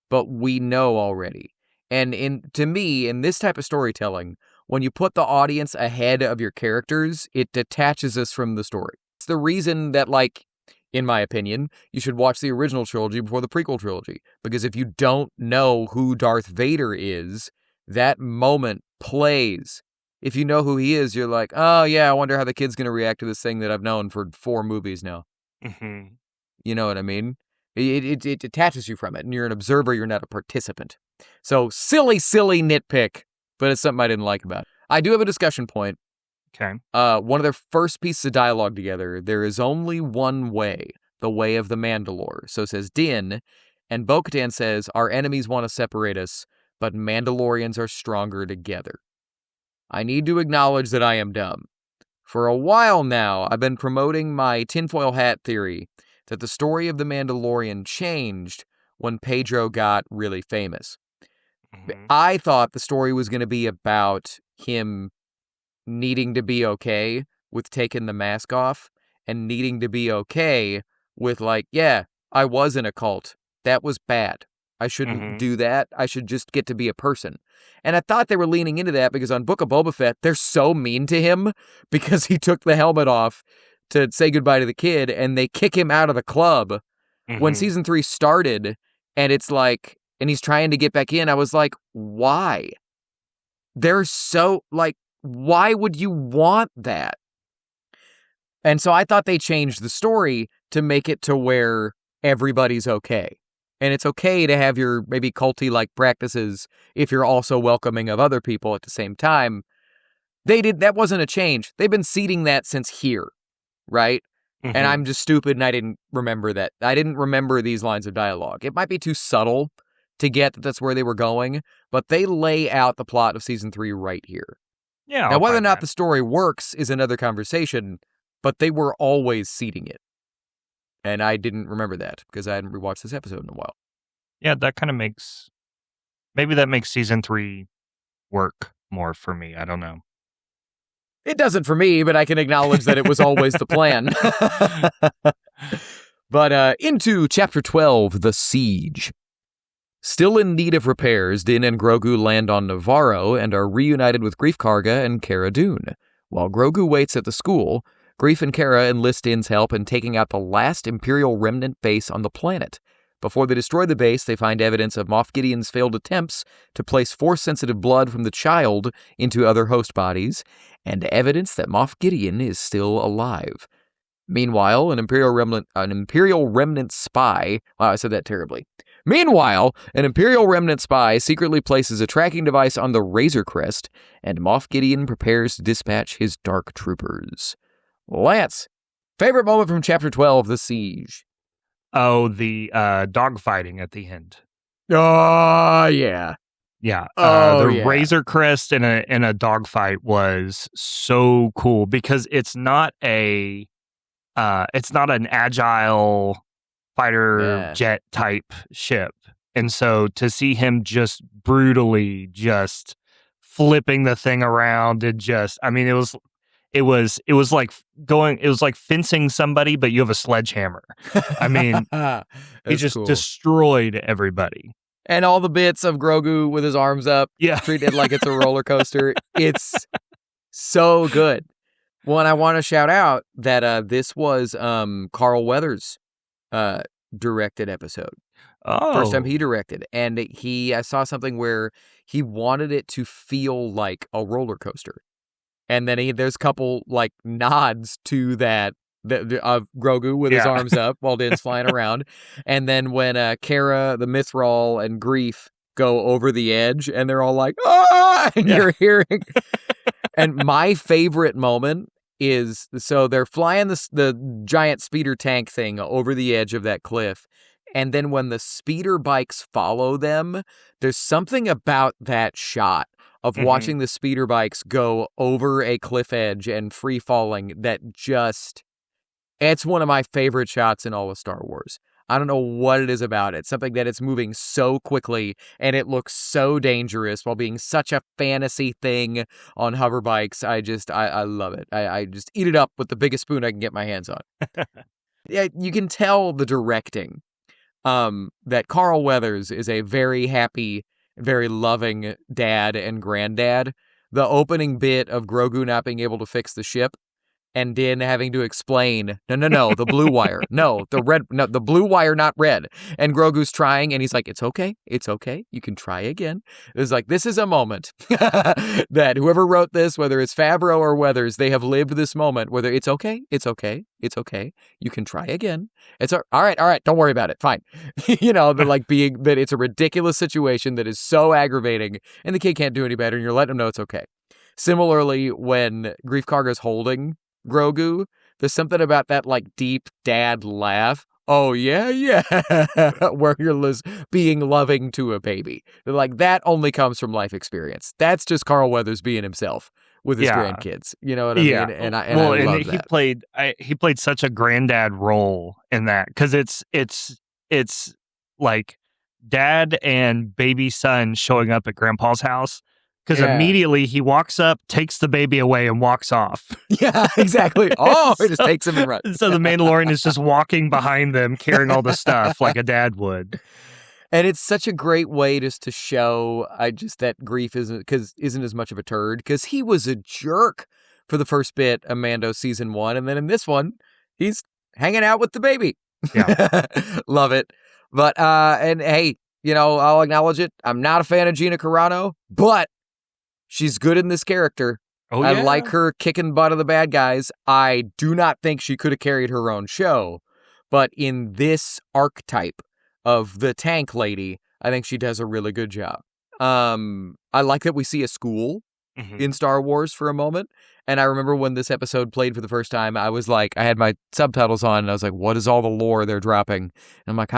But we know already. And to me, in this type of storytelling, when you put the audience ahead of your characters, it detaches us from the story. It's the reason that, like, in my opinion, you should watch the original trilogy before the prequel trilogy. Because if you don't know who Darth Vader is, that moment plays. If you know who he is, you're like, oh yeah, I wonder how the kid's going to react to this thing that I've known for 4 movies now. Mm-hmm. You know what I mean? It detaches you from it, and you're an observer, you're not a participant. So, silly nitpick, but it's something I didn't like about it. I do have a discussion point. Okay. One of their first pieces of dialogue together, there is only one way, the way of the Mandalore. So says Din, and Bo-Katan says, our enemies want to separate us, but Mandalorians are stronger together. I need to acknowledge that I am dumb. For a while now, I've been promoting my tinfoil hat theory that the story of the Mandalorian changed when Pedro got really famous. Mm-hmm. I thought the story was going to be about him needing to be okay with taking the mask off and needing to be okay with, like, yeah, I was in a cult. That was bad. I shouldn't do that. I should just get to be a person. And I thought they were leaning into that because on Book of Boba Fett, they're so mean to him because he took the helmet off to say goodbye to the kid, and they kick him out of the club. When season 3 started, and it's like, and he's trying to get back in, I was like, why? They're so, like, why would you want that? And so I thought they changed the story to make it to where everybody's okay. And it's okay to have your maybe culty-like practices if you're also welcoming of other people at the same time. That wasn't a change. They've been seeding that since here, right? And I'm just stupid and I didn't remember that. I didn't remember these lines of dialogue. It might be too subtle to get that that's where they were going, but they lay out the plot of season 3 right here. Yeah. Now, whether or not the story works is another conversation, but they were always seeding it. And I didn't remember that because I hadn't rewatched this episode in a while. Yeah, that kind of makes season 3 work more for me. I don't know. It doesn't for me, but I can acknowledge that it was always the plan. But into Chapter 12, The Siege. Still in need of repairs, Din and Grogu land on Navarro and are reunited with Greef Karga and Cara Dune. While Grogu waits at the school, Greef and Cara enlist Din's help in taking out the last Imperial remnant base on the planet. Before they destroy the base, they find evidence of Moff Gideon's failed attempts to place Force-sensitive blood from the child into other host bodies, and evidence that Moff Gideon is still alive. Meanwhile, an Imperial remnant spy... Wow, I said that terribly. Meanwhile, an Imperial remnant spy secretly places a tracking device on the Razor Crest, and Moff Gideon prepares to dispatch his dark troopers. Lance, favorite moment from Chapter 12, The Siege? Oh, the dogfighting at the end. Oh, yeah. Yeah. Yeah. Razor Crest in a dogfight was so cool because it's not an agile fighter jet type ship. And so to see him just brutally just flipping the thing around and it it was like fencing somebody, but you have a sledgehammer. I mean, he just destroyed everybody. And all the bits of Grogu with his arms up, treated like it's a roller coaster. It's so good. Well, and I want to shout out that this was Carl Weathers' directed episode. Oh. First time he directed. And I saw something where he wanted it to feel like a roller coaster. And then there's a couple like nods to that of Grogu with his arms up while Din's flying around. And then when Kara, the Mythrol, and Greef go over the edge and they're all like, ah! And you're hearing. And my favorite moment is, so they're flying the giant speeder tank thing over the edge of that cliff. And then when the speeder bikes follow them, there's something about that shot of watching the speeder bikes go over a cliff edge and free falling that just, it's one of my favorite shots in all of Star Wars. I don't know what it is about it. Something that it's moving so quickly and it looks so dangerous while being such a fantasy thing on hover bikes. I love it. I just eat it up with the biggest spoon I can get my hands on. Yeah, you can tell the directing. That Carl Weathers is a very happy, very loving dad and granddad. The opening bit of Grogu not being able to fix the ship and Din having to explain, no, the blue wire. No, the blue wire, not red. And Grogu's trying and he's like, it's okay. You can try again. It's like, this is a moment that whoever wrote this, whether it's Favreau or Weathers, they have lived this moment where it's okay. You can try again. It's all right. Don't worry about it. Fine. That it's a ridiculous situation that is so aggravating and the kid can't do any better and you're letting him know it's okay. Similarly, when Greef Karga's holding Grogu, there's something about that like deep dad laugh. Oh yeah, where you're being loving to a baby. Like that only comes from life experience. That's just Carl Weathers being himself with his grandkids. You know what I mean? And I love that. He played such a granddad role in that because it's like dad and baby son showing up at grandpa's house. Because immediately he walks up, takes the baby away, and walks off. Yeah, exactly. Oh, he just takes him and runs. So the Mandalorian is just walking behind them, carrying all the stuff like a dad would. And it's such a great way just to show that Greef isn't as much of a turd, because he was a jerk for the first bit of Mando season 1, and then in this one, he's hanging out with the baby. Yeah, love it. But and hey, I'll acknowledge it. I'm not a fan of Gina Carano, but she's good in this character. Oh, yeah. I like her kicking butt of the bad guys. I do not think she could have carried her own show, but in this archetype of the tank lady, I think she does a really good job. I like that we see a school in Star Wars for a moment. And I remember when this episode played for the first time, I was like, I had my subtitles on and I was like, what is all the lore they're dropping? And I'm like,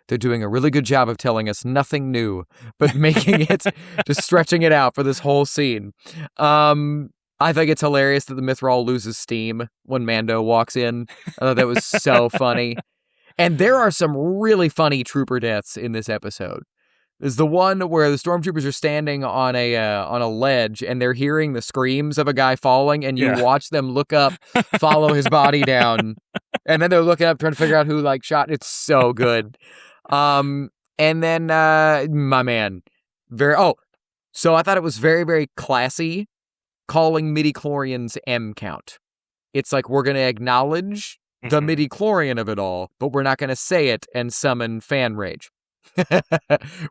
they're doing a really good job of telling us nothing new, but making it, just stretching it out for this whole scene. I think it's hilarious that the Mythrol loses steam when Mando walks in. I thought that was so funny. And there are some really funny trooper deaths in this episode. There's the one where the stormtroopers are standing on a ledge and they're hearing the screams of a guy falling, and you watch them look up, follow his body down, and then they're looking up trying to figure out who shot. It's so good. And then my man, so I thought it was very, very classy calling midichlorians M count. It's like we're going to acknowledge the midichlorian of it all, but we're not going to say it and summon fan rage. We're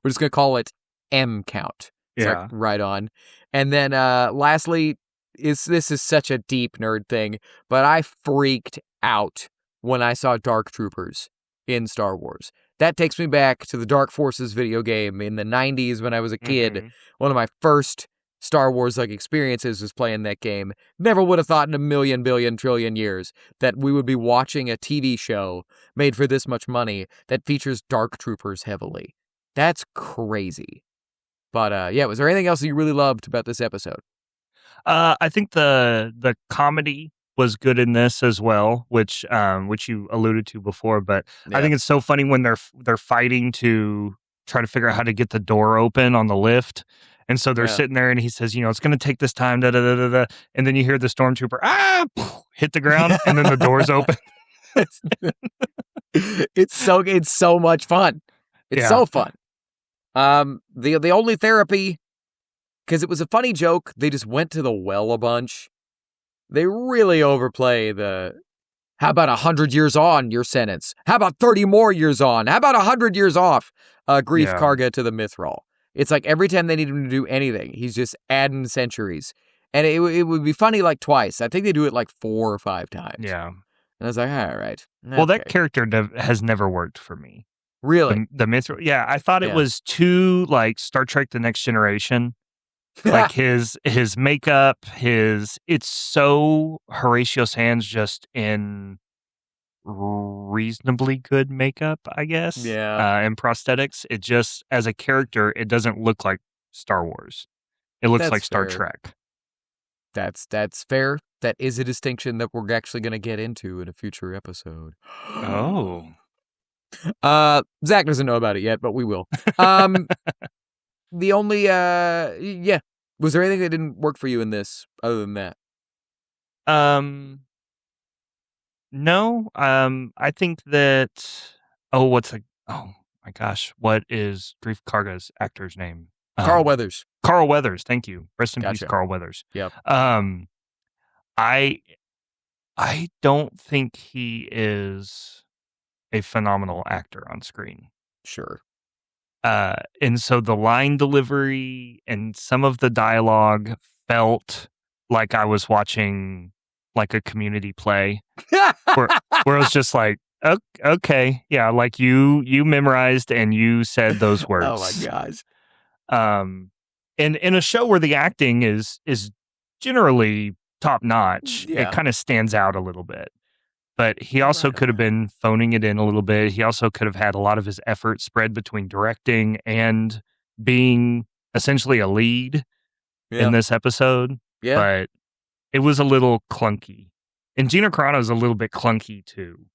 just going to call it M count. Like, right on. And then lastly, this is such a deep nerd thing, but I freaked out when I saw Dark Troopers in Star Wars. That takes me back to the Dark Forces video game in the 90s when I was a kid. One of my first Star Wars experiences was playing that game. Never would have thought in a million, billion, trillion years that we would be watching a TV show made for this much money that features Dark Troopers heavily. That's crazy. But was there anything else that you really loved about this episode? I think the comedy was good in this as well, which you alluded to before. But I think it's so funny when they're fighting to try to figure out how to get the door open on the lift. And so they're sitting there and he says, it's going to take this time, da, da, da, da, da. And then you hear the stormtrooper, hit the ground, and then the doors open. It's so much fun. It's so fun. The only therapy, because it was a funny joke, they just went to the well a bunch. They really overplay how about 100 years on your sentence? How about 30 more years on? How about 100 years off? Grief Karga to the Mithril. It's like every time they need him to do anything, he's just adding centuries. And it would be funny like twice. I think they do it like 4 or 5 times. Yeah. And I was like, all right. Okay. Well, that character has never worked for me. Really? The Mithril. Yeah, I thought it was too like Star Trek The Next Generation. Like his makeup, it's so Horatio Sands just in reasonably good makeup, I guess. Yeah. And prosthetics. It just, as a character, it doesn't look like Star Wars. It looks like Star Trek. That's fair. That is a distinction that we're actually going to get into in a future episode. Oh. Zach doesn't know about it yet, but we will. The only, was there anything that didn't work for you in this other than that? No. I think that, oh my gosh, what is Grief Karga's actor's name? Carl Weathers. Carl Weathers, thank you. Rest in peace, Carl Weathers. Yep. I don't think he is a phenomenal actor on screen. Sure. And so the line delivery and some of the dialogue felt like I was watching like a community play where it was just like, okay, yeah, like you memorized and you said those words. Oh my gosh. And in a show where the acting is generally top notch, it kind of stands out a little bit. But he also could have been phoning it in a little bit. He also could have had a lot of his effort spread between directing and being essentially a lead in this episode. Yeah. But it was a little clunky. And Gina Carano is a little bit clunky too.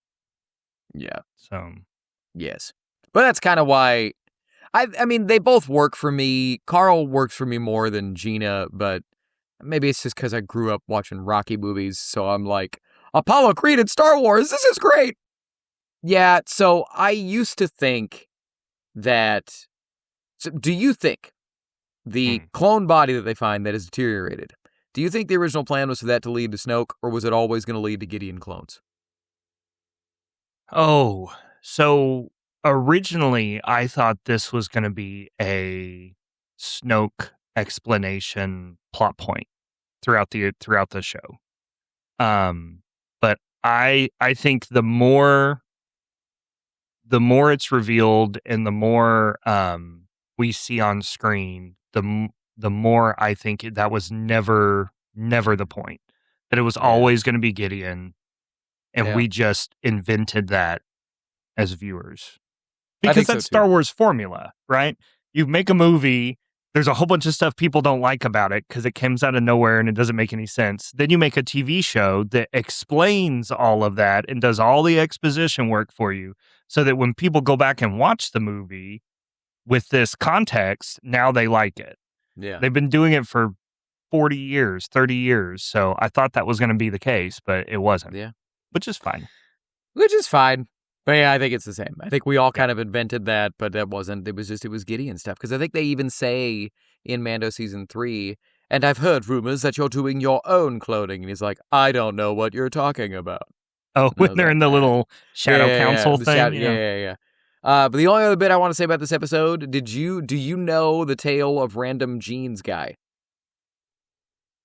Yeah. So. Yes. But that's kind of why, I mean, they both work for me. Carl works for me more than Gina, but maybe it's just because I grew up watching Rocky movies. So I'm like, Apollo Creed in Star Wars, this is great. Yeah, so I used to think that... So do you think the clone body that they find that is deteriorated, do you think the original plan was for that to lead to Snoke, or was it always going to lead to Gideon clones? Oh, so originally I thought this was going to be a Snoke explanation plot point throughout the show. But I think the more it's revealed and the more we see on screen, the more I think that was never the point. That it was always going to be Gideon, and we just invented that as viewers. Because that's Star Wars formula, right? You make a movie, there's a whole bunch of stuff people don't like about it because it comes out of nowhere and it doesn't make any sense. Then you make a TV show that explains all of that and does all the exposition work for you so that when people go back and watch the movie with this context, now they like it. Yeah. They've been doing it for 40 years, 30 years. So I thought that was going to be the case, but it wasn't. Yeah. Which is fine. But yeah, I think it's the same. I think we all kind of invented that, but that wasn't. It was Gideon stuff. Because I think they even say in Mando Season 3, and I've heard rumors that you're doing your own cloning. And he's like, I don't know what you're talking about. Oh, when they're in the little shadow council thing? Yeah. But the only other bit I want to say about this episode, do you know the tale of Random Jeans guy?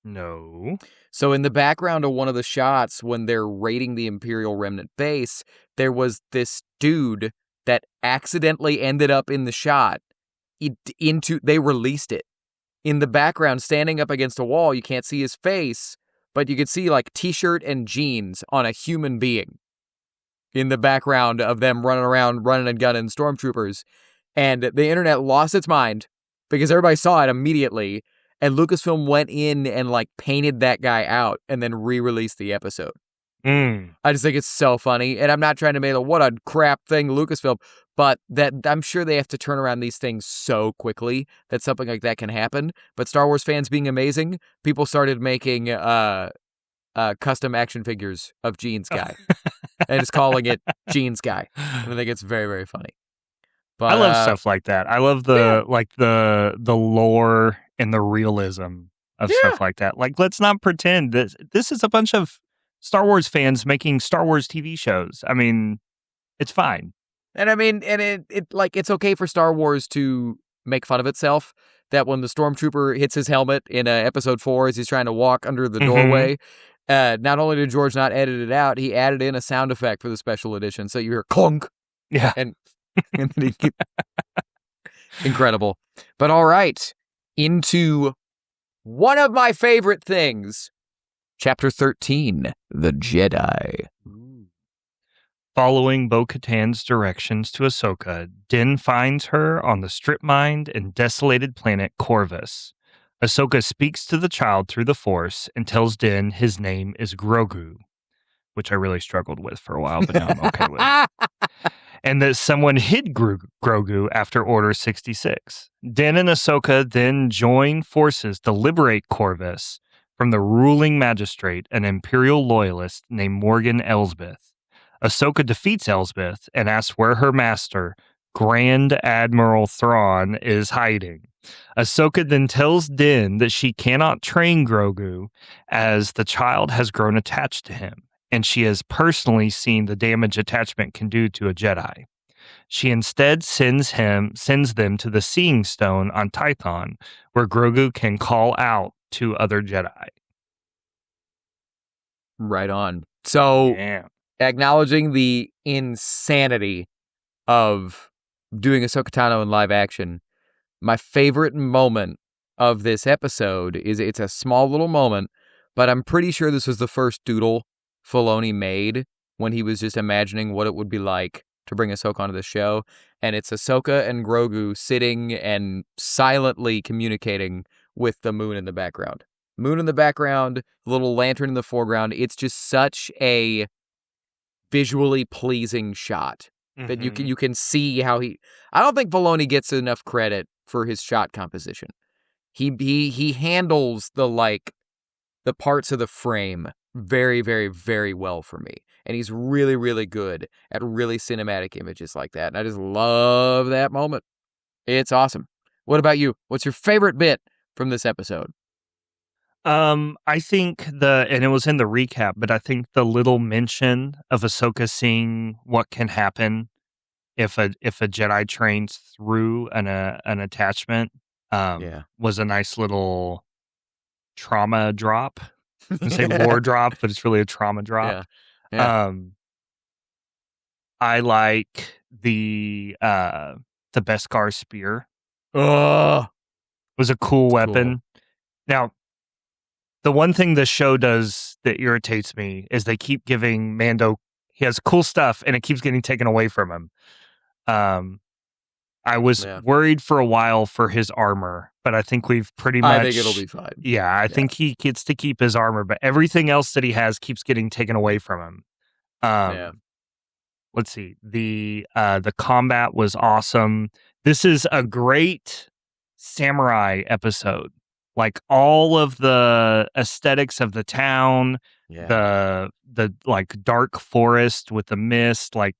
No. So in the background of one of the shots, when they're raiding the Imperial Remnant base, there was this dude that accidentally ended up in the shot. They released it. In the background, standing up against a wall, you can't see his face, but you could see like t-shirt and jeans on a human being in the background of them running around, running and gunning stormtroopers. And the internet lost its mind because everybody saw it immediately. And Lucasfilm went in and like painted that guy out and then re-released the episode. I just think it's so funny. And I'm not trying to make what a crap thing Lucasfilm, but that I'm sure they have to turn around these things so quickly that something like that can happen. But Star Wars fans being amazing, people started making custom action figures of Gene's guy and just calling it Gene's guy. And I think it's very, very funny. But, I love stuff like that. I love the lore and the realism of stuff like that. Like, let's not pretend that this is a bunch of Star Wars fans making Star Wars TV shows. I mean, it's fine. And I mean, and it like, it's okay for Star Wars to make fun of itself. That when the stormtrooper hits his helmet in episode 4 as he's trying to walk under the doorway, not only did George not edit it out, he added in a sound effect for the special edition. So you hear clunk. Yeah. And incredible. But all right, into one of my favorite things, Chapter 13, The Jedi. Following Bo-Katan's directions to Ahsoka, Din finds her on the strip-mined and desolated planet Corvus. Ahsoka speaks to the child through the Force and tells Din his name is Grogu, which I really struggled with for a while, but now I'm okay with. And that someone hid Grogu after Order 66. Din and Ahsoka then join forces to liberate Corvus from the ruling magistrate, an Imperial loyalist named Morgan Elsbeth. Ahsoka defeats Elsbeth and asks where her master, Grand Admiral Thrawn, is hiding. Ahsoka then tells Din that she cannot train Grogu as the child has grown attached to him, and she has personally seen the damage attachment can do to a Jedi. She instead sends them to the Seeing Stone on Tython, where Grogu can call out to other Jedi. Right on. So, acknowledging the insanity of doing Ahsoka Tano in live action, my favorite moment of this episode is it's a small little moment, but I'm pretty sure this was the first doodle Filoni made when he was just imagining what it would be like to bring Ahsoka onto the show. And it's Ahsoka and Grogu sitting and silently communicating with the moon in the background. Moon in the background, little lantern in the foreground. It's just such a visually pleasing shot that you can see how he... I don't think Filoni gets enough credit for his shot composition. He handles the parts of the frame very, very, very well for me. And he's really, really good at really cinematic images like that. And I just love that moment. It's awesome. What about you? What's your favorite bit from this episode? I think and it was in the recap, but I think the little mention of Ahsoka seeing what can happen if a Jedi trains through an attachment was a nice little trauma drop. I say lore drop, but it's really a trauma drop. Yeah. I like the Beskar spear. Oh, Was a cool weapon. Cool. Now, the one thing this show does that irritates me is they keep giving Mando, he has cool stuff and it keeps getting taken away from him. I was worried for a while for his armor, but I think we've pretty much... I think it'll be fine. Yeah, I think he gets to keep his armor, but everything else that he has keeps getting taken away from him. Let's see. The combat was awesome. This is a great samurai episode. Like all of the aesthetics of the town, the like dark forest with the mist, like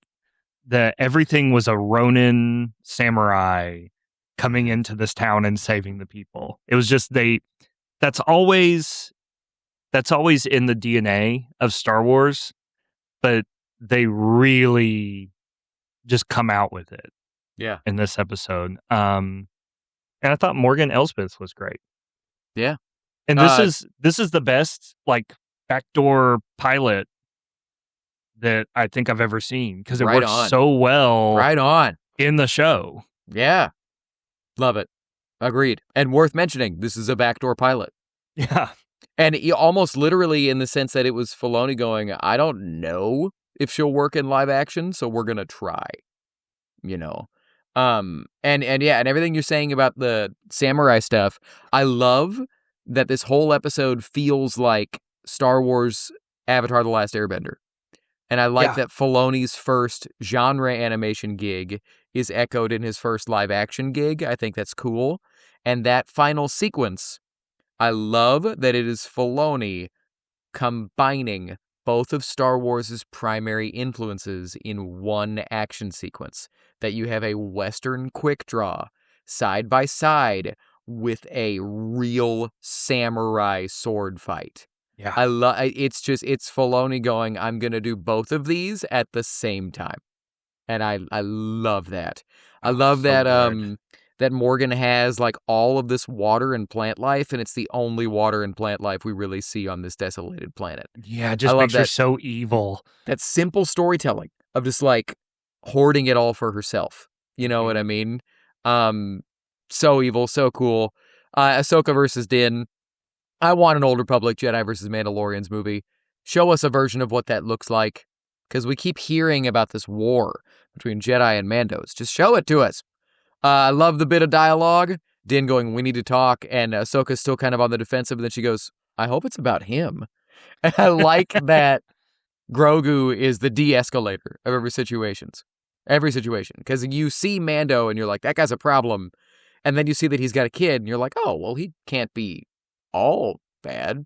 everything was a Ronin samurai coming into this town and saving the people. It was just that's always in the DNA of Star Wars, but they really just come out with it. Yeah. In this episode. And I thought Morgan Elsbeth was great. Yeah. And this is the best like backdoor pilot that I think I've ever seen because it works so well in the show. Yeah. Love it. Agreed. And worth mentioning, this is a backdoor pilot. Yeah. And almost literally in the sense that it was Filoni going, I don't know if she'll work in live action, so we're going to try, you know. And everything you're saying about the samurai stuff, I love that this whole episode feels like Star Wars Avatar: The Last Airbender. And I like that Filoni's first genre animation gig is echoed in his first live action gig. I think that's cool. And that final sequence, I love that it is Filoni combining both of Star Wars' primary influences in one action sequence. That you have a Western quick draw side by side with a real samurai sword fight. Yeah. It's Filoni going, I'm going to do both of these at the same time. And I love that. I love that good. that Morgan has like all of this water and plant life, and it's the only water and plant life we really see on this desolated planet. Yeah, it just makes her so evil. That simple storytelling of just like hoarding it all for herself. You know what I mean? So evil, so cool. Ahsoka versus Din. I want an Old Republic Jedi versus Mandalorians movie. Show us a version of what that looks like. Because we keep hearing about this war between Jedi and Mandos. Just show it to us. I love the bit of dialogue. Din going, we need to talk. And Ahsoka's still kind of on the defensive. And then she goes, I hope it's about him. And I like that Grogu is the de-escalator of every situation. Because you see Mando and you're like, that guy's a problem. And then you see that he's got a kid. And you're like, oh, well, he can't be all bad.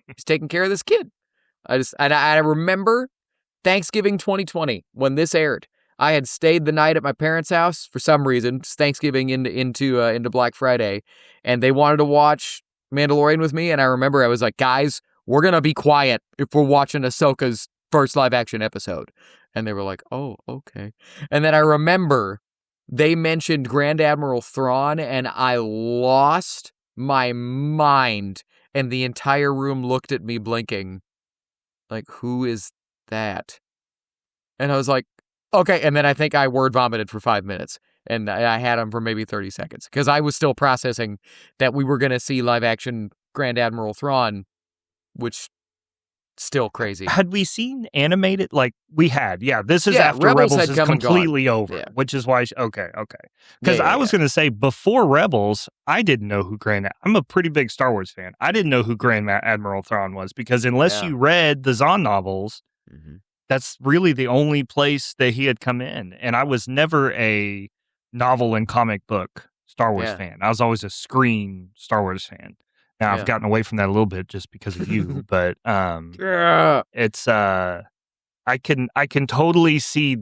He's taking care of this kid. I remember Thanksgiving 2020 when this aired. I had stayed the night at my parents' house for some reason, Thanksgiving into Black Friday, and they wanted to watch Mandalorian with me. And I remember I was like, guys, we're gonna be quiet if we're watching Ahsoka's first live action episode. And they were like, oh, okay. And then I remember they mentioned Grand Admiral Thrawn, and I lost my mind, and the entire room looked at me blinking. Like, who is that? And I was like, okay. And then I think I word vomited for 5 minutes, and I had him for maybe 30 seconds because I was still processing that we were going to see live action Grand Admiral Thrawn, which still crazy. Had we seen animated? Like we had. Yeah, this is after Rebels is completely over, which is why. Okay. Because I was going to say before Rebels, I didn't know who I'm a pretty big Star Wars fan. I didn't know who Grand Admiral Thrawn was because unless you read the Zahn novels, that's really the only place that he had come in. And I was never a novel and comic book Star Wars fan. I was always a screen Star Wars fan. Now I've gotten away from that a little bit just because of you, but it's I can totally see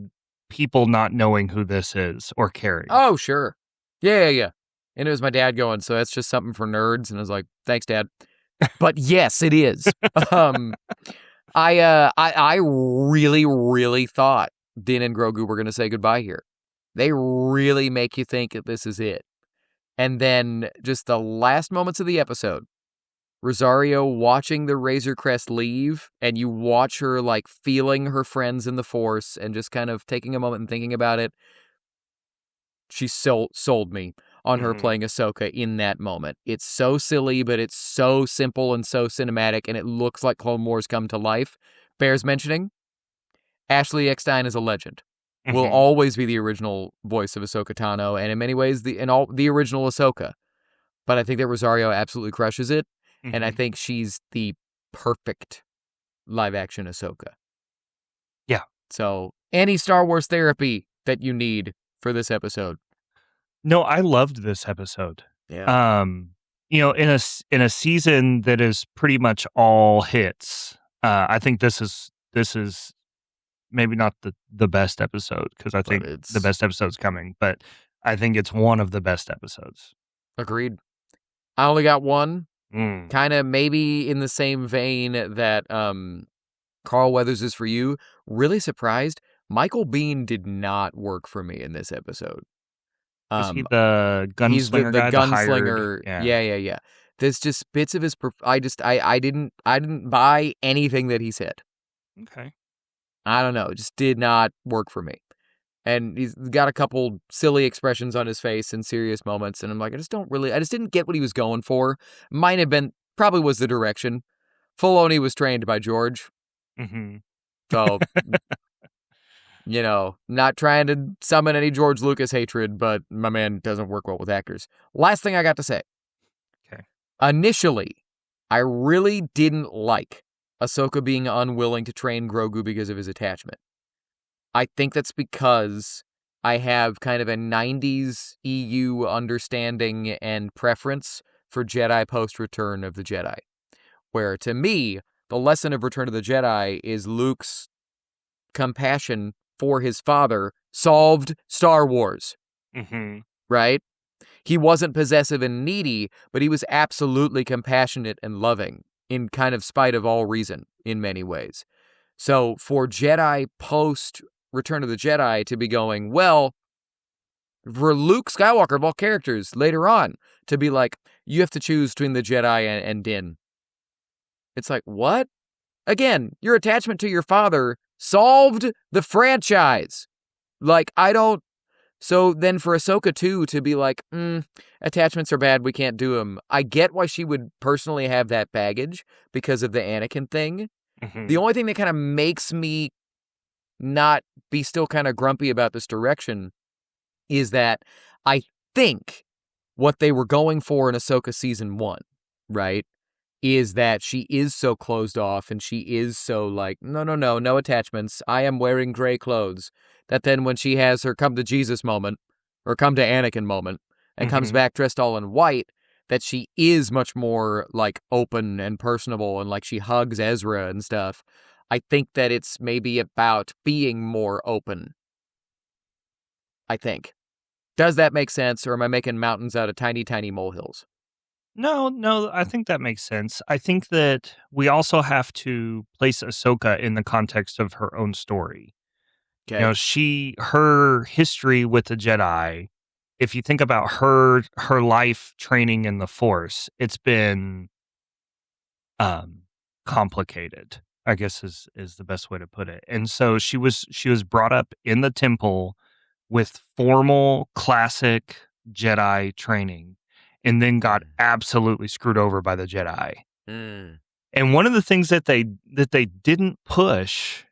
people not knowing who this is or caring. Oh, sure. Yeah. And it was my dad going, so that's just something for nerds. And I was like, thanks, Dad. But yes, it is. I really, really thought Din and Grogu were going to say goodbye here. They really make you think that this is it. And then just the last moments of the episode, Rosario watching the Razor Crest leave, and you watch her like feeling her friends in the Force and just kind of taking a moment and thinking about it. She sold me on her playing Ahsoka in that moment. It's so silly, but it's so simple and so cinematic, and it looks like Clone Wars come to life. Bears mentioning, Ashley Eckstein is a legend. Will always be the original voice of Ahsoka Tano, and in many ways, the original Ahsoka. But I think that Rosario absolutely crushes it, and I think she's the perfect live-action Ahsoka. Yeah. So, any Star Wars therapy that you need for this episode. No, I loved this episode. Yeah. In a season that is pretty much all hits, I think this is maybe not the best episode because I think the best episode's coming, but I think it's one of the best episodes. Agreed. I only got one. Kind of maybe in the same vein that Carl Weathers is for you. Really surprised. Michael Biehn did not work for me in this episode. Is he the gunslinger he's the guy? Gunslinger. Yeah. There's just bits of his. I didn't buy anything that he said. Okay. I don't know. It just did not work for me. And he's got a couple silly expressions on his face in serious moments. And I'm like, I just didn't get what he was going for. Probably was the direction. Filoni was trained by George. So, not trying to summon any George Lucas hatred, but my man doesn't work well with actors. Last thing I got to say. Okay. Initially, I really didn't like Ahsoka being unwilling to train Grogu because of his attachment. I think that's because I have kind of a 90s EU understanding and preference for Jedi post-Return of the Jedi, where to me, the lesson of Return of the Jedi is Luke's compassion for his father solved Star Wars, right? He wasn't possessive and needy, but he was absolutely compassionate and loving in kind of spite of all reason in many ways. So for Jedi post Return of the Jedi to be going, well, for Luke Skywalker of all characters later on to be like, you have to choose between the Jedi and Din. It's like, what? Again, your attachment to your father solved the franchise. Like, I don't... So then for Ahsoka, too, to be like, attachments are bad, we can't do them. I get why she would personally have that baggage because of the Anakin thing. The only thing that kind of makes me not be still kind of grumpy about this direction is that I think what they were going for in Ahsoka Season 1, right, is that she is so closed off and she is so like, no attachments. I am wearing gray clothes. That then when she has her come to Jesus moment or come to Anakin moment and comes back dressed all in white, that she is much more like open and personable and like she hugs Ezra and stuff. I think that it's maybe about being more open. I think. Does that make sense, or am I making mountains out of tiny, tiny molehills? No, I think that makes sense. I think that we also have to place Ahsoka in the context of her own story. Okay. You know, her history with the Jedi, if you think about her life training in the Force, it's been complicated, I guess is the best way to put it. And so she was brought up in the temple with formal classic Jedi training and then got absolutely screwed over by the Jedi. And one of the things that they didn't push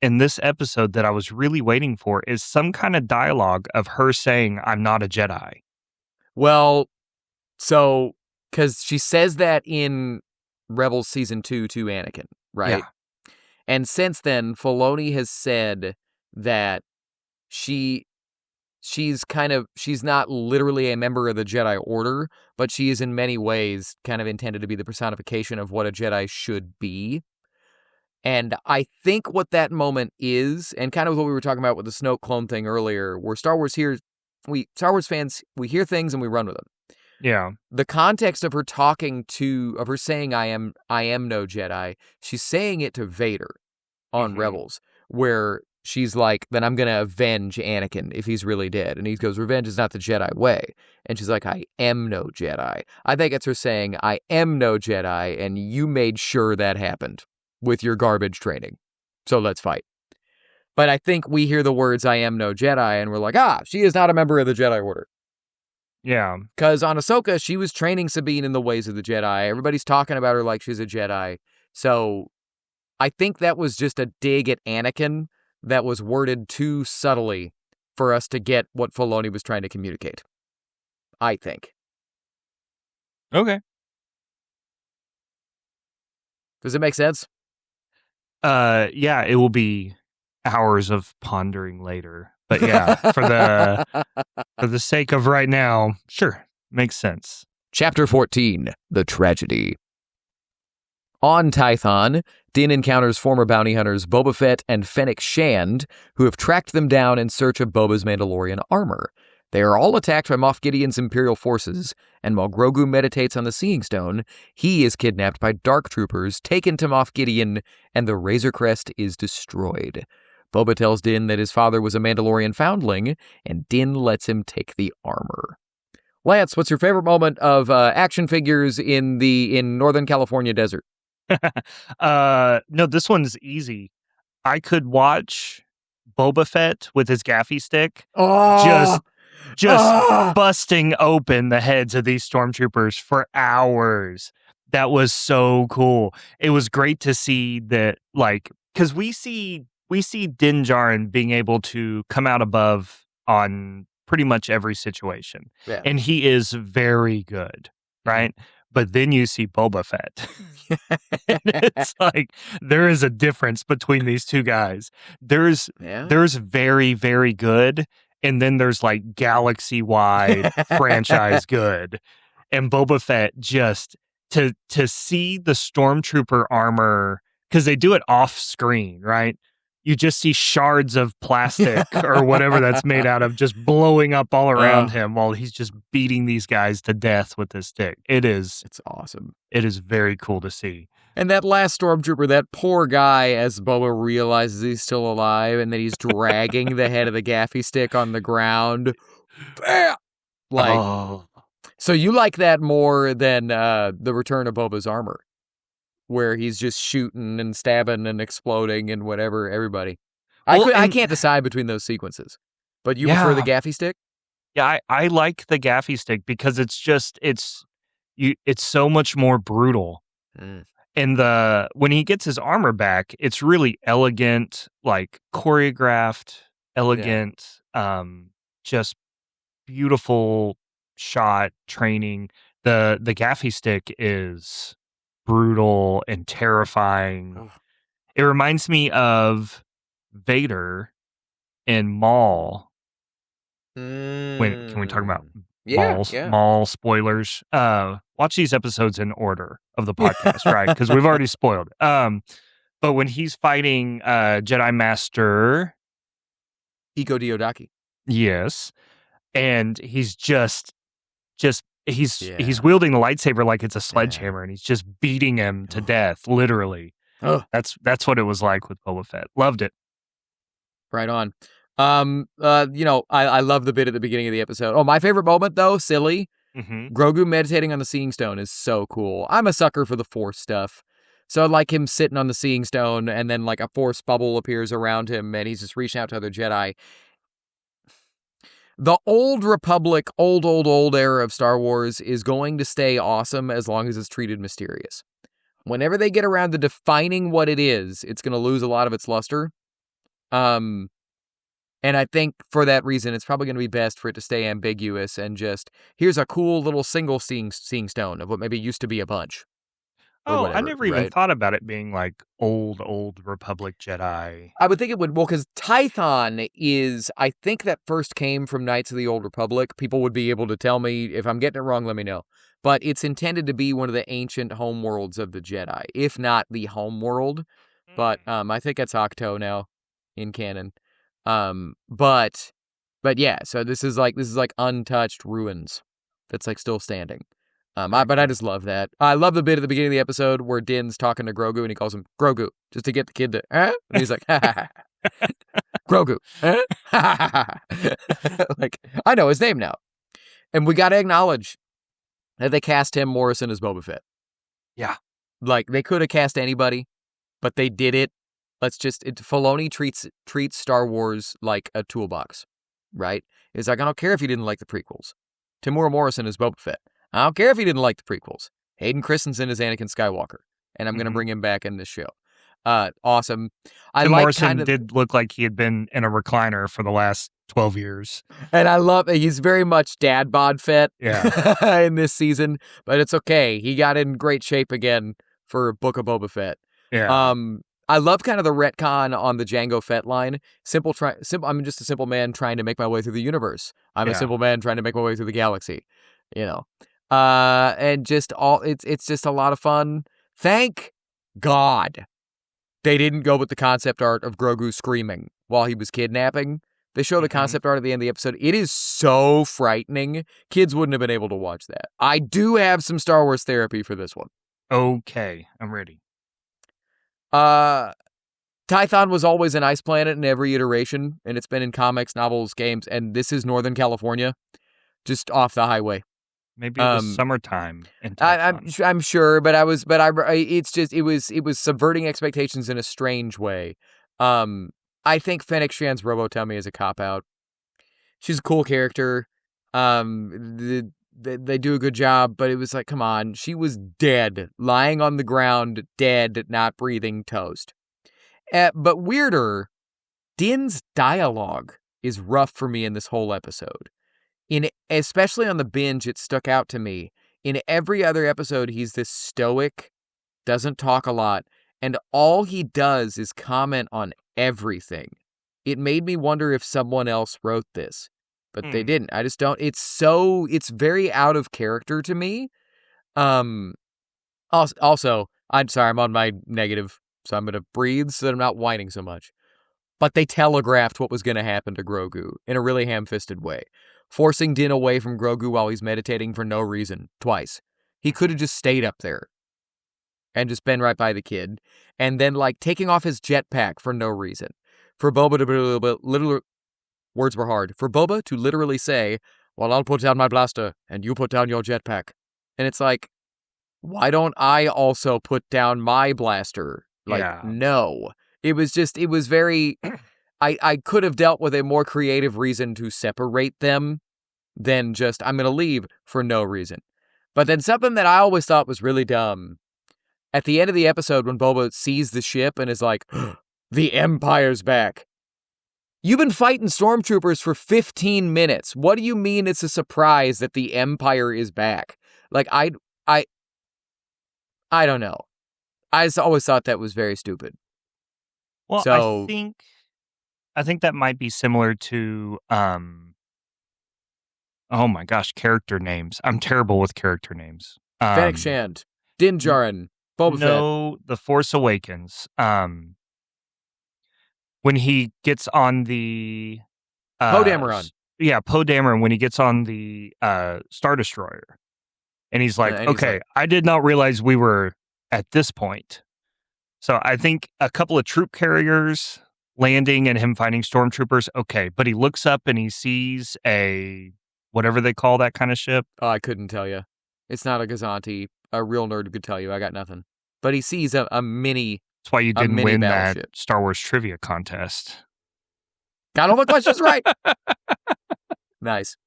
in this episode that I was really waiting for is some kind of dialogue of her saying, I'm not a Jedi. Well, so, because she says that in Rebels Season 2 to Anakin, right? Yeah. And since then, Filoni has said that she's not literally a member of the Jedi Order, but she is in many ways kind of intended to be the personification of what a Jedi should be. And I think what that moment is, and kind of what we were talking about with the Snoke clone thing earlier, where Star Wars fans, we hear things and we run with them. Yeah. The context of her of her saying, I am no Jedi, she's saying it to Vader on Rebels, where she's like, then I'm going to avenge Anakin if he's really dead. And he goes, revenge is not the Jedi way. And she's like, I am no Jedi. I think it's her saying, I am no Jedi, and you made sure that happened with your garbage training. So let's fight. But I think we hear the words, I am no Jedi, and we're like, she is not a member of the Jedi Order. Yeah. Because on Ahsoka, she was training Sabine in the ways of the Jedi. Everybody's talking about her like she's a Jedi. So I think that was just a dig at Anakin that was worded too subtly for us to get what Filoni was trying to communicate. I think. Okay. Does it make sense? Yeah, it will be hours of pondering later. But yeah, for the sake of right now, sure, makes sense. Chapter 14, The Tragedy. On Tython, Din encounters former bounty hunters Boba Fett and Fennec Shand, who have tracked them down in search of Boba's Mandalorian armor. They are all attacked by Moff Gideon's Imperial forces, and while Grogu meditates on the Seeing Stone, he is kidnapped by Dark Troopers, taken to Moff Gideon, and the Razor Crest is destroyed. Boba tells Din that his father was a Mandalorian foundling, and Din lets him take the armor. Lance, what's your favorite moment of action figures in Northern California desert? No, this one's easy. I could watch Boba Fett with his gaffy stick just busting open the heads of these stormtroopers for hours. That was so cool. It was great to see that, like, because we see Din Djarin being able to come out above on pretty much every situation. Yeah. And he is very good, right? but then you see Boba Fett. And it's like there is a difference between these two guys. There's very, very good, and then there's like galaxy-wide franchise good. And Boba Fett, just to see the stormtrooper armor, because they do it off screen, right? You just see shards of plastic or whatever that's made out of just blowing up all around him while he's just beating these guys to death with his stick. It's awesome. It is very cool to see. And that last stormtrooper, that poor guy, as Boba realizes he's still alive and that he's dragging the head of the gaffy stick on the ground. Bam! So you like that more than the return of Boba's armor, where he's just shooting and stabbing and exploding and whatever, everybody. I can't decide between those sequences, but you prefer the gaffy stick? Yeah, I like the gaffy stick because it's so much more brutal. And when he gets his armor back, it's really elegant, like choreographed, elegant, just beautiful shot training. The gaffy stick is brutal and terrifying. It reminds me of Vader in Maul. Can we talk about Maul spoilers? Watch these episodes in order of the podcast, right? Because we've already spoiled it. But when he's fighting Jedi Master Iko Diodaki. Yes. And he's he's wielding the lightsaber like it's a sledgehammer, and he's just beating him to death, literally. That's what it was like with Boba Fett. Loved it. Right on. I love the bit at the beginning of the episode. Oh, my favorite moment though, silly. Grogu meditating on the Seeing Stone is so cool. I'm a sucker for the Force stuff. So I like him sitting on the Seeing Stone, and then like a Force bubble appears around him, and he's just reaching out to other Jedi. The old Republic, old era of Star Wars is going to stay awesome as long as it's treated mysterious. Whenever they get around to defining what it is, it's going to lose a lot of its luster. And I think for that reason, it's probably going to be best for it to stay ambiguous and just, here's a cool little single seeing stone of what maybe used to be a bunch. Oh, whatever, I never even thought about it being like old Republic Jedi. I would think it would, well, because Tython is, I think that first came from Knights of the Old Republic. People would be able to tell me, if I'm getting it wrong, let me know. But it's intended to be one of the ancient homeworlds of the Jedi, if not the homeworld. But I think it's Octo now in canon. But yeah, so this is like untouched ruins that's like still standing. But I just love that. I love the bit at the beginning of the episode where Din's talking to Grogu and he calls him Grogu just to get the kid to, and he's like, ha ha ha. Grogu, ha ha ha. Like, I know his name now. And we got to acknowledge that they cast Tim Morrison as Boba Fett. Yeah. Like, they could have cast anybody, but they did it. Filoni treats Star Wars like a toolbox, right? It's like, I don't care if you didn't like the prequels. Timur Morrison is Boba Fett. I don't care if you didn't like the prequels. Hayden Christensen is Anakin Skywalker, and I'm going to bring him back in this show. Awesome. Morrison did look like he had been in a recliner for the last 12 years. And I love it. He's very much dad bod Fett in this season, but it's okay. He got in great shape again for Book of Boba Fett. Yeah. I love kind of the retcon on the Jango Fett line. I'm just a simple man trying to make my way through the universe. I'm a simple man trying to make my way through the galaxy. You know. And just it's just a lot of fun. Thank God they didn't go with the concept art of Grogu screaming while he was kidnapping. They show the concept art at the end of the episode. It is so frightening. Kids wouldn't have been able to watch that. I do have some Star Wars therapy for this one. Okay, I'm ready. Tython was always an ice planet in every iteration, and it's been in comics, novels, games, and this is Northern California, just off the highway. Maybe it was summertime. I'm sure, but it was subverting expectations in a strange way. I think Fennec Shan's Robo-Tummy is a cop-out. She's a cool character. They do a good job, but it was like, come on. She was dead, lying on the ground, dead, not breathing, toast. But weirder, Din's dialogue is rough for me in this whole episode. Especially on the binge, it stuck out to me In every other episode, he's this stoic, doesn't talk a lot, and all he does is comment on everything. It made me wonder if someone else wrote this, but they didn't. I just don't. It's very out of character to me. Also, I'm sorry, I'm on my negative, so I'm going to breathe so that I'm not whining so much. But they telegraphed what was going to happen to Grogu in a really ham-fisted way, forcing Din away from Grogu while he's meditating for no reason, twice. He could have just stayed up there and just been right by the kid, and then, like, taking off his jetpack for no reason. For Boba to literally, words were hard, for Boba to literally say, well, I'll put down my blaster, and you put down your jetpack. And it's like, why don't I also put down my blaster? Like, no. It was very, I could have dealt with a more creative reason to separate them than just, I'm going to leave for no reason. But then something that I always thought was really dumb, at the end of the episode when Boba sees the ship and is like, the Empire's back. You've been fighting stormtroopers for 15 minutes. What do you mean it's a surprise that the Empire is back? Like, I don't know. I just always thought that was very stupid. Well, So, I think that might be similar to oh my gosh, character names. I'm terrible with character names. Fennec Shand, Din Djarin, Boba Fett. No, The Force Awakens. When he gets on the Poe Dameron. Poe Dameron, when he gets on the Star Destroyer. And he's like, And he's okay, like, I did not realize we were at this point. So I think a couple of troop carriers landing and him fighting stormtroopers, okay. But he looks up and he sees a, whatever they call that kind of ship. Oh, I couldn't tell you. It's not a Gazanti. A real nerd could tell you. I got nothing. But he sees a mini. That's why you didn't mini win battleship. that Star Wars trivia contest. Got all the questions right. Nice.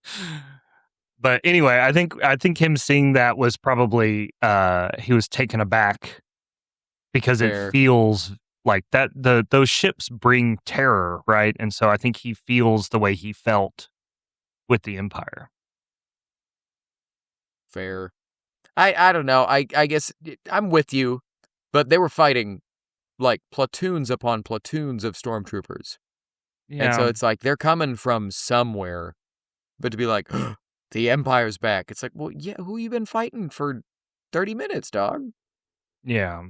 But anyway, I think him seeing that was probably he was taken aback because Fair. it feels like that those ships bring terror, right? And so I think he feels the way he felt with the Empire. Fair. I don't know. I guess I'm with you, but they were fighting like platoons upon platoons of stormtroopers. Yeah. And so it's like they're coming from somewhere. But to be like, the Empire's back. It's like, well, yeah, who you been fighting for 30 minutes, dog? Yeah.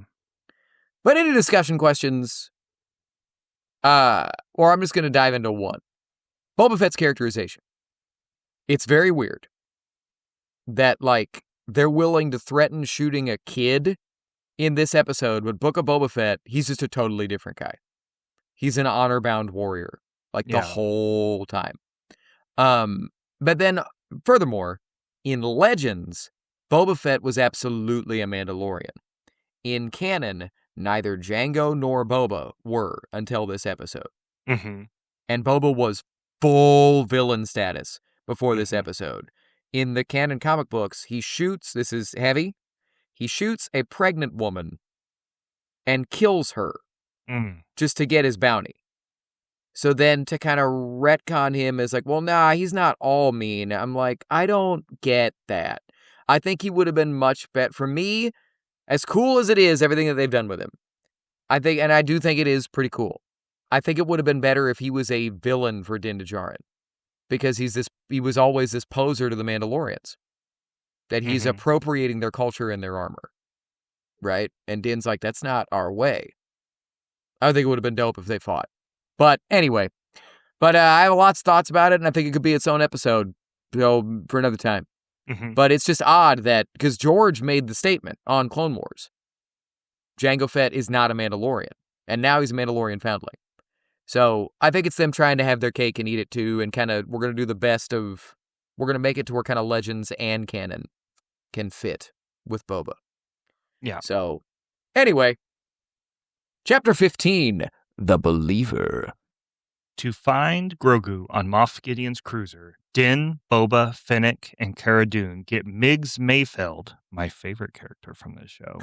But any discussion questions? Or I'm just going to dive into one. Boba Fett's characterization. It's very weird that, like, they're willing to threaten shooting a kid in this episode, but Book of Boba Fett, he's just a totally different guy. He's an honor-bound warrior, like, the whole time. But then, furthermore, in Legends, Boba Fett was absolutely a Mandalorian. In canon, neither Jango nor Boba were until this episode. Mm-hmm. And Boba was full villain status before this episode. In the canon comic books, he shoots, this is heavy, he shoots a pregnant woman and kills her just to get his bounty. So then to kind of retcon him as like, well, nah, he's not all mean. I'm like, I don't get that. I think he would have been much better. For me, as cool as it is, everything that they've done with him, I think, and I do think it is pretty cool. I think it would have been better if he was a villain for Din Djarin. Because he was always this poser to the Mandalorians. That he's appropriating their culture and their armor. Right? And Din's like, that's not our way. I think it would have been dope if they fought. But anyway, I have lots of thoughts about it, and I think it could be its own episode, for another time. But it's just odd that, because George made the statement on Clone Wars, Jango Fett is not a Mandalorian, and now he's a Mandalorian foundling. So I think it's them trying to have their cake and eat it too, and kind of, we're going to do the best of, we're going to make it to where kind of Legends and canon can fit with Boba. Yeah. So, anyway, Chapter 15, The Believer. To find Grogu on Moff Gideon's cruiser, Din, Boba, Fennec, and Cara Dune get Miggs Mayfeld, my favorite character from this show,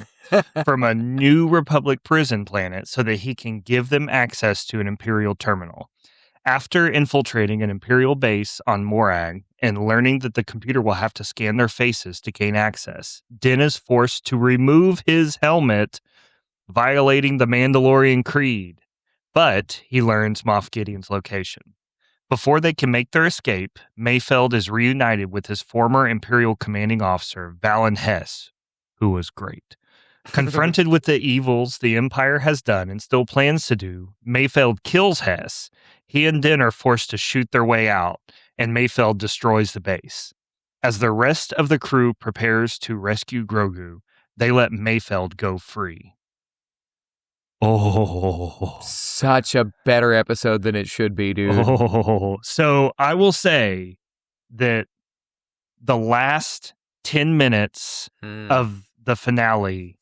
from a New Republic prison planet so that he can give them access to an Imperial terminal. After infiltrating an Imperial base on Morag and learning that the computer will have to scan their faces to gain access, Din is forced to remove his helmet, violating the Mandalorian creed. But he learns Moff Gideon's location. Before they can make their escape, Mayfeld is reunited with his former Imperial commanding officer, Valen Hess, who was great. Confronted with the evils the Empire has done and still plans to do, Mayfeld kills Hess. He and Din are forced to shoot their way out, and Mayfeld destroys the base. As the rest of the crew prepares to rescue Grogu, they let Mayfeld go free. Oh, Such a better episode than it should be, dude. Oh, so I will say that the last 10 minutes of the finale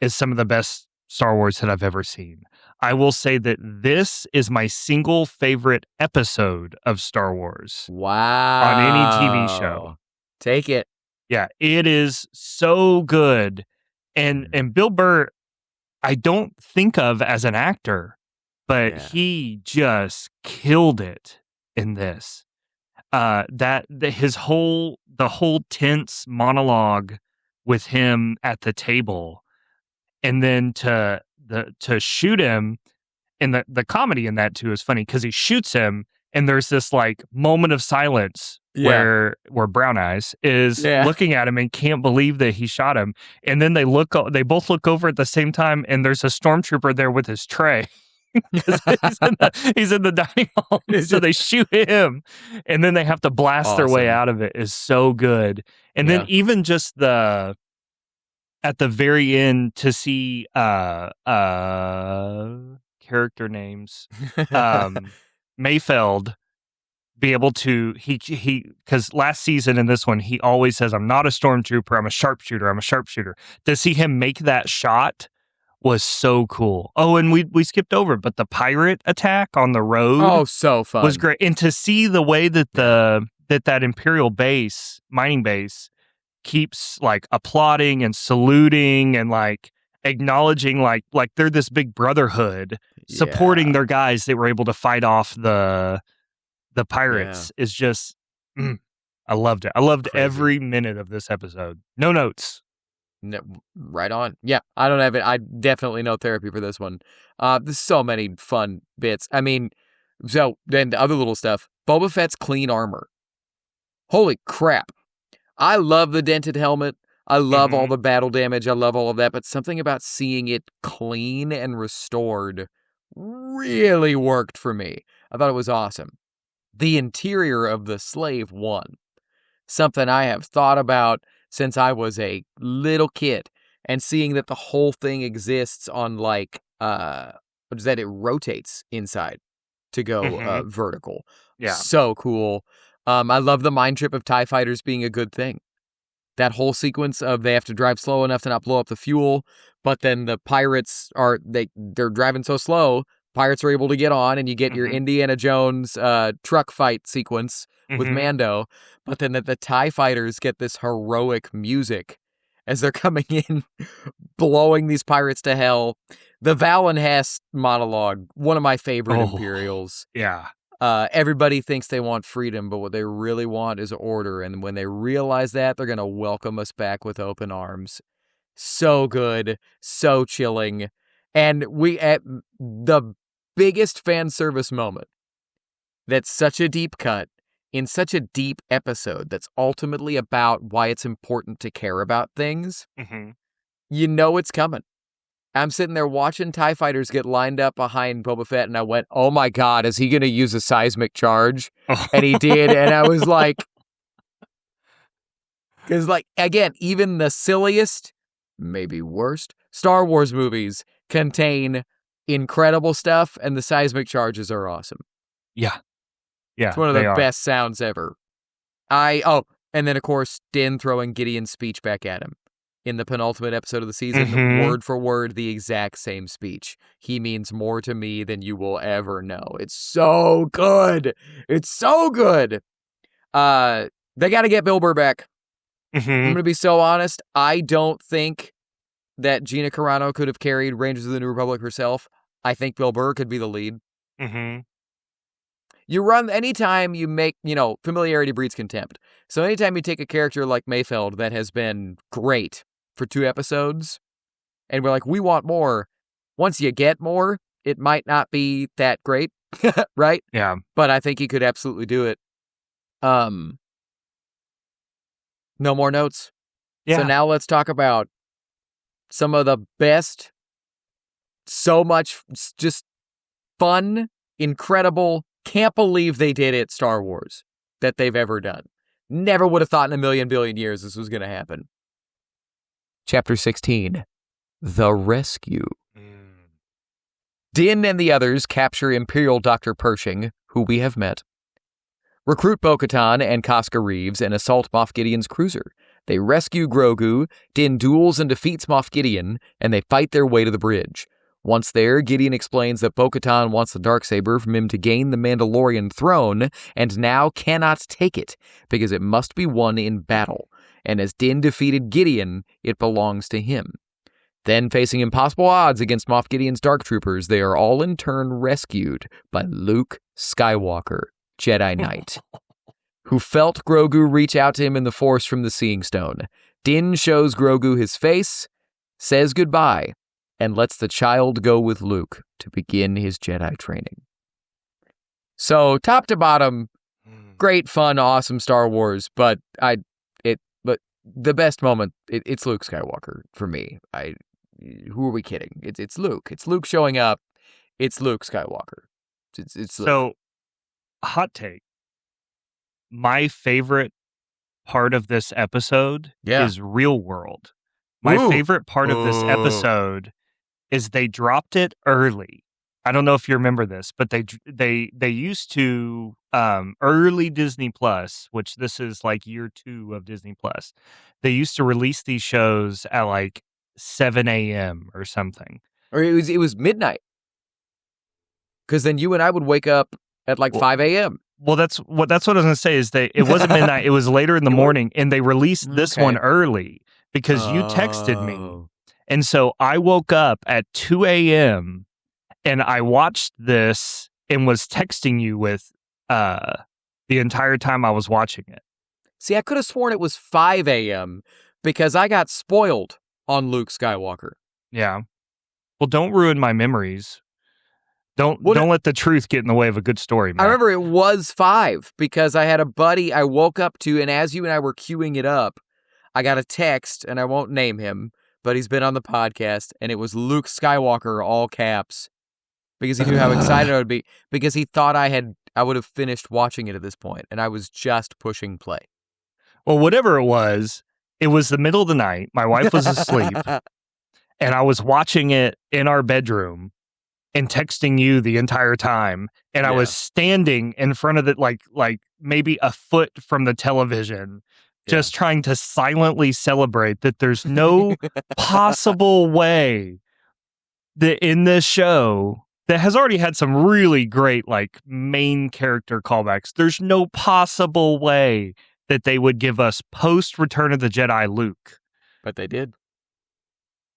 is some of the best Star Wars that I've ever seen. I will say that this is my single favorite episode of Star Wars. Wow. On any TV show. Take it. Yeah, it is so good. And Bill Burr, I don't think of as an actor, but he just killed it in this. The whole tense monologue with him at the table, and then to shoot him, and the comedy in that too is funny because he shoots him, and there's this like moment of silence where Brown Eyes is looking at him and can't believe that he shot him, and then they both look over at the same time, and there's a stormtrooper there with his tray. he's in the dining hall, so they shoot him, and then they have to blast their way out of it. Is so good. And then even just at the very end to see character names, Mayfeld be able to he because last season in this one he always says, I'm not a stormtrooper, I'm a sharpshooter. To see him make that shot was so cool. Oh, and we skipped over, but the pirate attack on the road so fun. Was great. And to see the way that that Imperial base, mining base, keeps like applauding and saluting and like acknowledging like they're this big brotherhood supporting their guys that were able to fight off the pirates is just I loved it. I loved every minute of this episode. No notes. No, right on. Yeah, I don't have it. I definitely no therapy for this one. There's so many fun bits. I mean, so then the other little stuff. Boba Fett's clean armor. Holy crap. I love the dented helmet. I love all the battle damage. I love all of that. But something about seeing it clean and restored really worked for me. I thought it was awesome. The interior of the Slave One. Something I have thought about since I was a little kid, and seeing that the whole thing exists on like, what is that? It rotates inside to go vertical. Yeah. So cool. I love the mind trip of TIE fighters being a good thing. That whole sequence of they have to drive slow enough to not blow up the fuel, but then the pirates they're driving so slow, pirates are able to get on, and you get your Indiana Jones truck fight sequence with Mando, but then the TIE fighters get this heroic music as they're coming in, blowing these pirates to hell. The Valen Hess monologue, one of my favorite Imperials. Yeah. Everybody thinks they want freedom, but what they really want is order, and when they realize that, they're going to welcome us back with open arms. So good, so chilling, and we at the biggest fan service moment. That's such a deep cut in such a deep episode that's ultimately about why it's important to care about things. You know it's coming. I'm sitting there watching TIE fighters get lined up behind Boba Fett, and I went, oh my God, is he going to use a seismic charge? And he did, and I was like, because like, again, even the silliest, maybe worst, Star Wars movies contain incredible stuff, and the seismic charges are awesome. Yeah. It's one of the best sounds ever. And then of course, Din throwing Gideon's speech back at him in the penultimate episode of the season, word for word, the exact same speech. He means more to me than you will ever know. It's so good. It's so good. They got to get Bill Burr back. I'm going to be so honest. I don't think that Gina Carano could have carried Rangers of the New Republic herself. I think Bill Burr could be the lead. anytime you make, familiarity breeds contempt. So anytime you take a character like Mayfeld that has been great for 2 episodes, and we're like, we want more. Once you get more, it might not be that great, right? Yeah. But I think he could absolutely do it. No more notes? Yeah. So now let's talk about some of the best, so much just fun, incredible, can't believe they did it Star Wars that they've ever done. Never would have thought in a million billion years this was going to happen. Chapter 16, The Rescue. Din and the others capture Imperial Dr. Pershing, who we have met. Recruit Bo-Katan and Casca Reeves and assault Moff Gideon's cruiser. They rescue Grogu, Din duels and defeats Moff Gideon, and they fight their way to the bridge. Once there, Gideon explains that Bo-Katan wants the Darksaber from him to gain the Mandalorian throne, and now cannot take it, because it must be won in battle. And as Din defeated Gideon, it belongs to him. Then, facing impossible odds against Moff Gideon's Dark Troopers, they are all in turn rescued by Luke Skywalker, Jedi Knight, who felt Grogu reach out to him in the Force from the Seeing Stone. Din shows Grogu his face, says goodbye, and lets the child go with Luke to begin his Jedi training. So, top to bottom, great fun, awesome Star Wars, but the best moment, it's Luke Skywalker for me. Who are we kidding? It's Luke. It's Luke showing up. It's Luke Skywalker. It's Luke. So, hot take. My favorite part of this episode is Real World. My favorite part of this episode is they dropped it early. I don't know if you remember this, but they used to early Disney Plus, which this is like year 2 of Disney Plus. They used to release these shows at like 7 a.m. or something. Or it was midnight. Because then you and I would wake up at like 5 a.m. Well, that's what I was going to say is it wasn't midnight. It was later in the morning, and they released this one early because you texted me. And so I woke up at 2 a.m. and I watched this and was texting you with the entire time I was watching it. See, I could have sworn it was 5 a.m. because I got spoiled on Luke Skywalker. Yeah. Well, don't ruin my memories. Don't let the truth get in the way of a good story, man. I remember it was 5 because I had a buddy I woke up to, and as you and I were queuing it up, I got a text, and I won't name him, but he's been on the podcast, and it was Luke Skywalker, all caps, because he knew how excited I would be, because he thought I would have finished watching it at this point, and I was just pushing play. Well, whatever it was the middle of the night. My wife was asleep, and I was watching it in our bedroom and texting you the entire time. And I was standing in front of it, like maybe a foot from the television, just trying to silently celebrate that there's no possible way that in this show that has already had some really great, like, main character callbacks, there's no possible way that they would give us post Return of the Jedi Luke. But they did.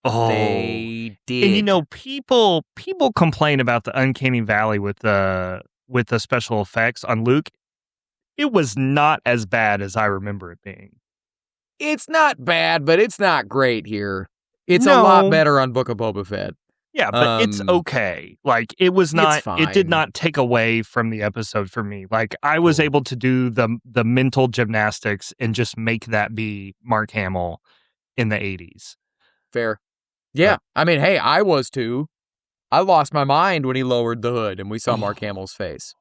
Oh, they did. And people complain about the uncanny valley with the special effects on Luke. It was not as bad as I remember it being. It's not bad, but it's not great here. It's a lot better on Book of Boba Fett. Yeah, but it's okay. Like, it was not, it did not take away from the episode for me. Like, I was able to do the mental gymnastics and just make that be Mark Hamill in the 80s. Fair. Yeah. I mean, hey, I was too. I lost my mind when he lowered the hood and we saw Mark Hamill's face.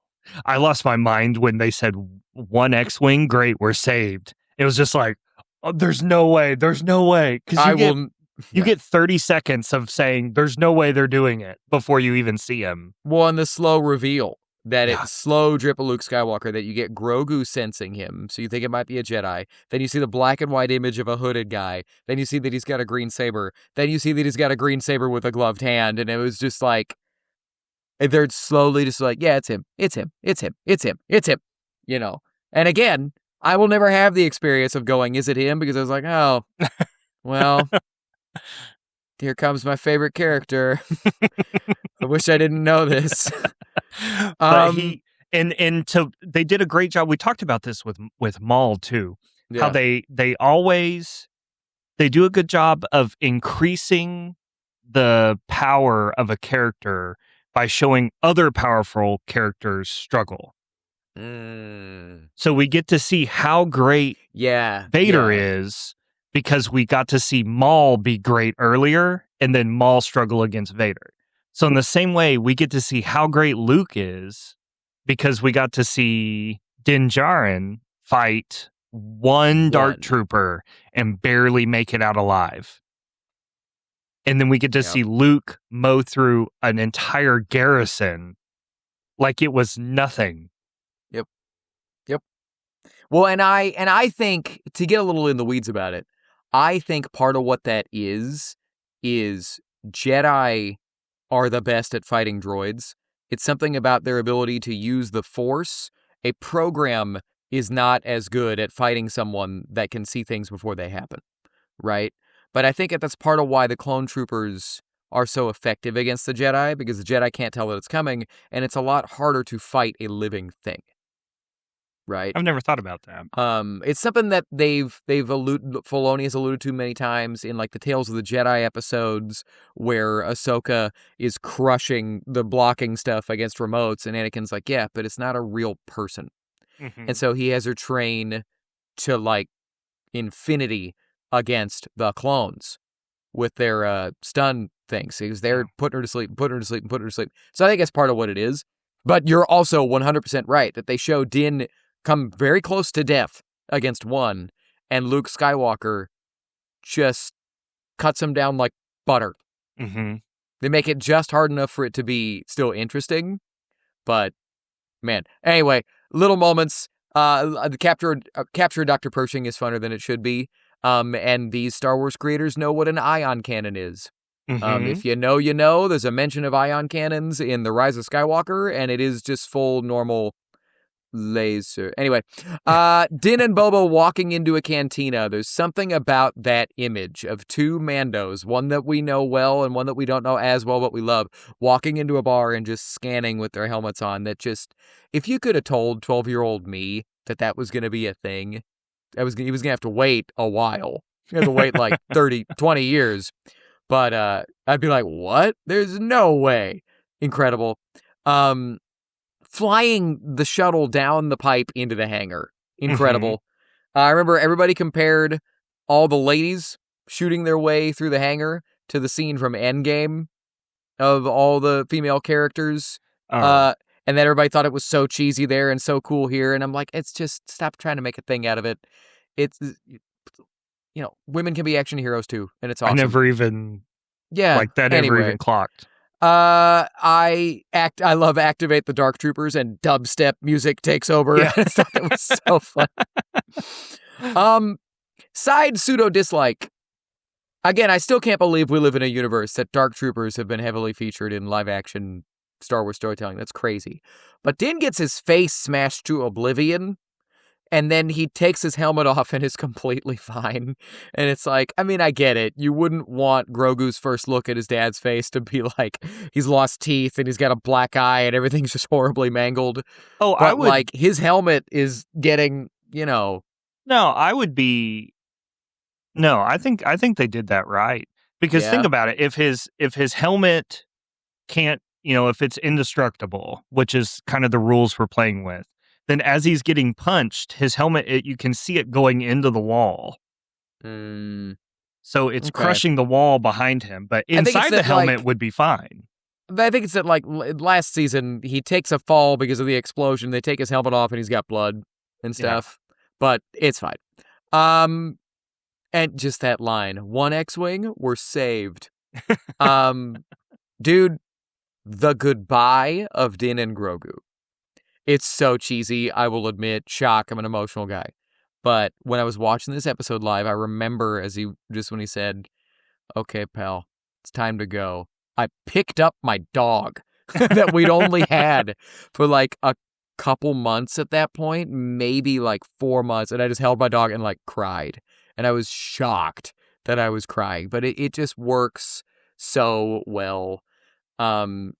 I lost my mind when they said 1 X-Wing, great, we're saved. It was just like, oh, there's no way. Because you get 30 seconds of saying there's no way they're doing it before you even see him. Well, and the slow reveal that it's slow drip of Luke Skywalker, that you get Grogu sensing him, so you think it might be a Jedi. Then you see the black and white image of a hooded guy. Then you see that he's got a green saber. Then you see that he's got a green saber with a gloved hand, and it was just like, they're slowly just like, yeah, it's him. You know? And again, I will never have the experience of going, is it him? Because I was like, oh, well, here comes my favorite character. I wish I didn't know this. But They did a great job. We talked about this with Maul too. Yeah. How they always do a good job of increasing the power of a character by showing other powerful characters struggle. So we get to see how great Vader is because we got to see Maul be great earlier and then Maul struggle against Vader. So in the same way, we get to see how great Luke is because we got to see Din Djarin fight one Dark Trooper and barely make it out alive. And then we get to see Luke mow through an entire garrison like it was nothing. Yep. Well, and I think, to get a little in the weeds about it, I think part of what that is Jedi are the best at fighting droids. It's something about their ability to use the Force. A program is not as good at fighting someone that can see things before they happen, right? But I think that's part of why the clone troopers are so effective against the Jedi, because the Jedi can't tell that it's coming, and it's a lot harder to fight a living thing, right? I've never thought about that. It's something that Filoni has alluded to many times in like the Tales of the Jedi episodes, where Ahsoka is crushing the blocking stuff against remotes, and Anakin's like, yeah, but it's not a real person. Mm-hmm. And so he has her train to like infinity against the clones with their stun things. He was there putting her to sleep, putting her to sleep, and putting her to sleep. So I think that's part of what it is. But you're also 100% right that they show Din come very close to death against one, and Luke Skywalker just cuts him down like butter. Mm-hmm. They make it just hard enough for it to be still interesting, but man. Anyway, little moments. The capture of Dr. Pershing is funner than it should be. And these Star Wars creators know what an ion cannon is. Mm-hmm. If you know, you know. There's a mention of ion cannons in The Rise of Skywalker, and it is just full normal laser. Anyway, Din and Boba walking into a cantina. There's something about that image of two Mandos, one that we know well and one that we don't know as well, but we love, walking into a bar and just scanning with their helmets on. That just, if you could have told 12-year-old me that was going to be a thing, he was going to have to wait a while. He had to wait like 30, 20 years. But I'd be like, what? There's no way. Incredible. Flying the shuttle down the pipe into the hangar. Incredible. Mm-hmm. I remember everybody compared all the ladies shooting their way through the hangar to the scene from Endgame of all the female characters. And then everybody thought it was so cheesy there and so cool here. And I'm like, it's just, stop trying to make a thing out of it. It's, women can be action heroes too. And it's awesome. I never even, ever even clocked. I love Activate the Dark Troopers, and dubstep music takes over. Yeah. I thought that was so fun. Side pseudo dislike. Again, I still can't believe we live in a universe that Dark Troopers have been heavily featured in live action Star Wars storytelling. That's crazy. But Din gets his face smashed to oblivion, and then he takes his helmet off and is completely fine. And it's like, I mean, I get it. You wouldn't want Grogu's first look at his dad's face to be like he's lost teeth and he's got a black eye and everything's just horribly mangled. Oh, but like his helmet is getting, No, I would be. No, I think they did that right. Because think about it. If his helmet can't, if it's indestructible, which is kind of the rules we're playing with, then as he's getting punched, his helmet, you can see it going into the wall. So it's crushing the wall behind him, but inside the helmet would be fine. I think it's that, like, last season, he takes a fall because of the explosion. They take his helmet off and he's got blood and stuff, but it's fine. And just that line, one X-Wing, we're saved. Dude, the goodbye of Din and Grogu. It's so cheesy, I will admit. Shock, I'm an emotional guy. But when I was watching this episode live, I remember when he said, okay, pal, it's time to go. I picked up my dog that we'd only had for like a couple months at that point, maybe like 4 months. And I just held my dog and like cried. And I was shocked that I was crying. But it just works so well. And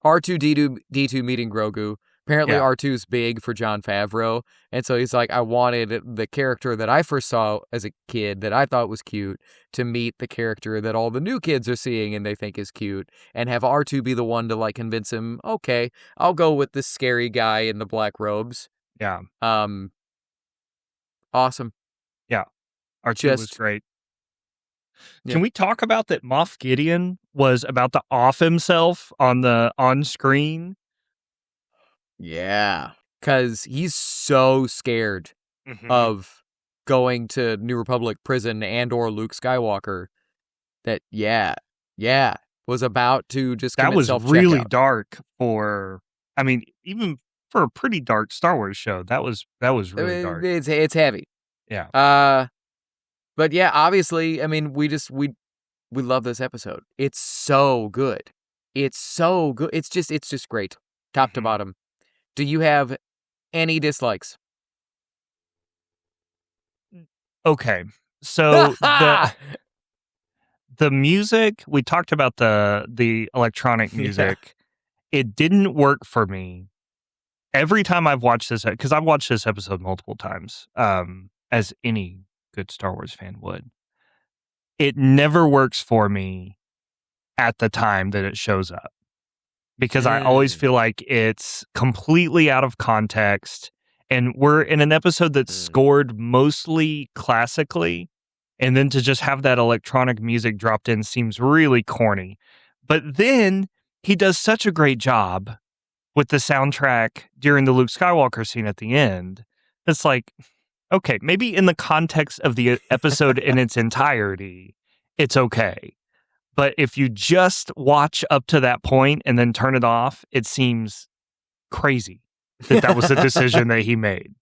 R2-D2 meeting Grogu. Apparently, Yeah. R2's big for Jon Favreau, and so he's like, I wanted the character that I first saw as a kid that I thought was cute to meet the character that all the new kids are seeing and they think is cute, and have R2 be the one to like convince him, okay, I'll go with this scary guy in the black robes. Yeah. Awesome. Yeah. R2 was great. Can we talk about that Moff Gideon was about to off himself on screen? Yeah. Because he's so scared of going to New Republic prison and or Luke Skywalker that, was about to just commit that was self-checkout. really dark even for a pretty dark Star Wars show. That was really dark. It's heavy. Yeah. But yeah, obviously, I mean, we love this episode. It's so good. It's so good. It's just great, top to bottom. Do you have any dislikes? Okay, so the music, we talked about the electronic music. It didn't work for me. Every time I've watched this, because I've watched this episode multiple times, as any good Star Wars fan would, it never works for me at the time that it shows up. Because I always feel like it's completely out of context. And we're in an episode that's scored mostly classically. And then to just have that electronic music dropped in seems really corny. But then he does such a great job with the soundtrack during the Luke Skywalker scene at the end. It's like, okay, maybe in the context of the episode in its entirety, it's okay. But if you just watch up to that point and then turn it off, it seems crazy that was the decision that he made.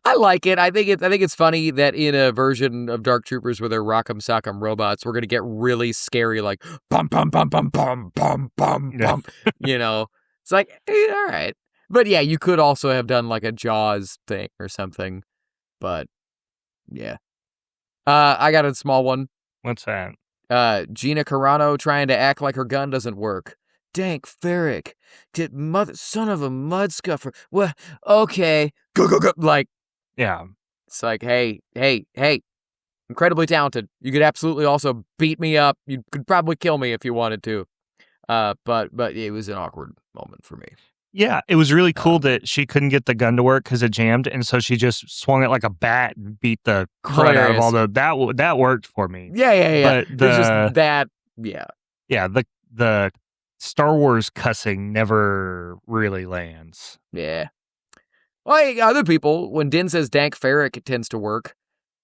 I like it. I think it's funny that in a version of Dark Troopers where they're rock'em sock'em robots, we're gonna get really scary, like bum bum bum bum bum bum bum bum. You know, it's like all right, but yeah, you could also have done like a Jaws thing or something. But yeah, I got a small one. What's that? Gina Carano trying to act like her gun doesn't work. Dank Ferrick, son of a mud scuffer. Well, okay, go. Like, yeah, it's like, hey, incredibly talented. You could absolutely also beat me up. You could probably kill me if you wanted to. But it was an awkward moment for me. Yeah, it was really cool that she couldn't get the gun to work because it jammed, and so she just swung it like a bat and beat the crud out of all that worked for me. Yeah. But just that, the Star Wars cussing never really lands. Yeah. Well, other people, when Din says Dank Ferrick, it tends to work.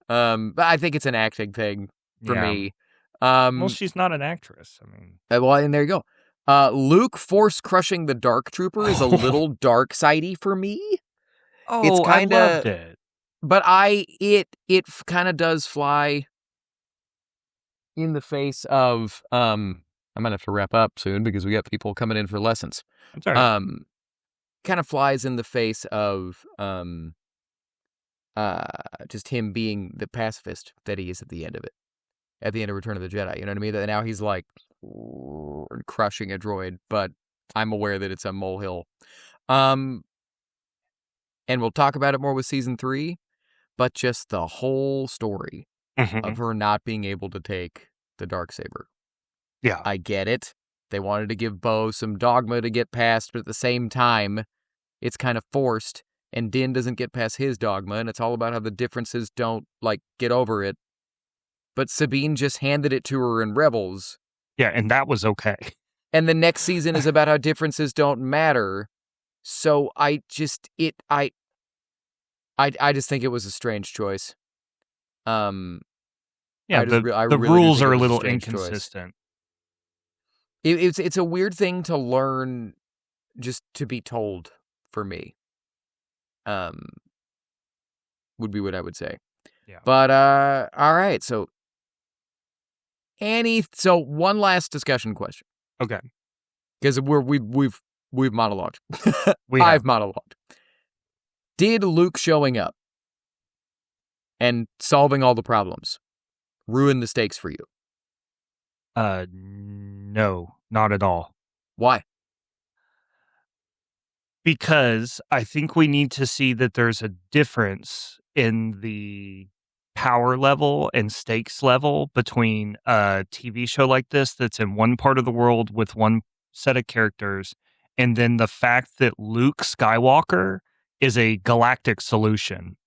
But I think it's an acting thing for me. Well, she's not an actress. I mean, well, and there you go. Luke force crushing the Dark Trooper is a little dark sidey for me. Oh, it's kinda, I loved it. But it kind of does fly in the face of I'm gonna have to wrap up soon because we got people coming in for lessons. I'm sorry. Kind of flies in the face of just him being the pacifist that he is at the end of it. At the end of Return of the Jedi, you know what I mean? That now he's like crushing a droid, but I'm aware that it's a molehill. And we'll talk about it more with season 3, but just the whole story of her not being able to take the Darksaber. Yeah. I get it. They wanted to give Bo some dogma to get past, but at the same time, it's kind of forced, and Din doesn't get past his dogma, and it's all about how the differences don't, like, get over it. But Sabine just handed it to her in Rebels. Yeah, and that was okay. And the next season is about how differences don't matter. So I just think it was a strange choice. Yeah, the really rules are a little inconsistent. It's a weird thing to learn just to be told for me. Would be what I would say. Yeah. But all right, so one last discussion question. Okay. Because we've monologued. I've monologued. Did Luke showing up and solving all the problems ruin the stakes for you? No, not at all. Why? Because I think we need to see that there's a difference in the power level and stakes level between a TV show like this that's in one part of the world with one set of characters, and then the fact that Luke Skywalker is a galactic solution,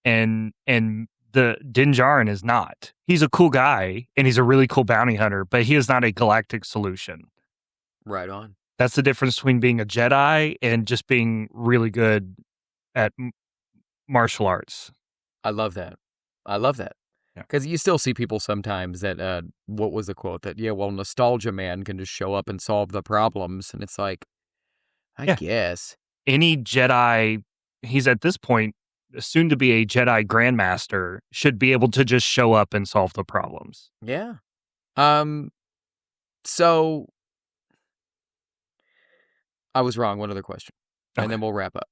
and the Din Djarin is not. He's a cool guy and he's a really cool bounty hunter, but he is not a galactic solution. Right on. That's the difference between being a Jedi and just being really good at martial arts. I love that. Because you still see people sometimes that, what was the quote? That, nostalgia man can just show up and solve the problems. And it's like, I guess. Any Jedi, he's at this point, soon to be a Jedi Grandmaster, should be able to just show up and solve the problems. Yeah. So, I was wrong. One other question. And then we'll wrap up.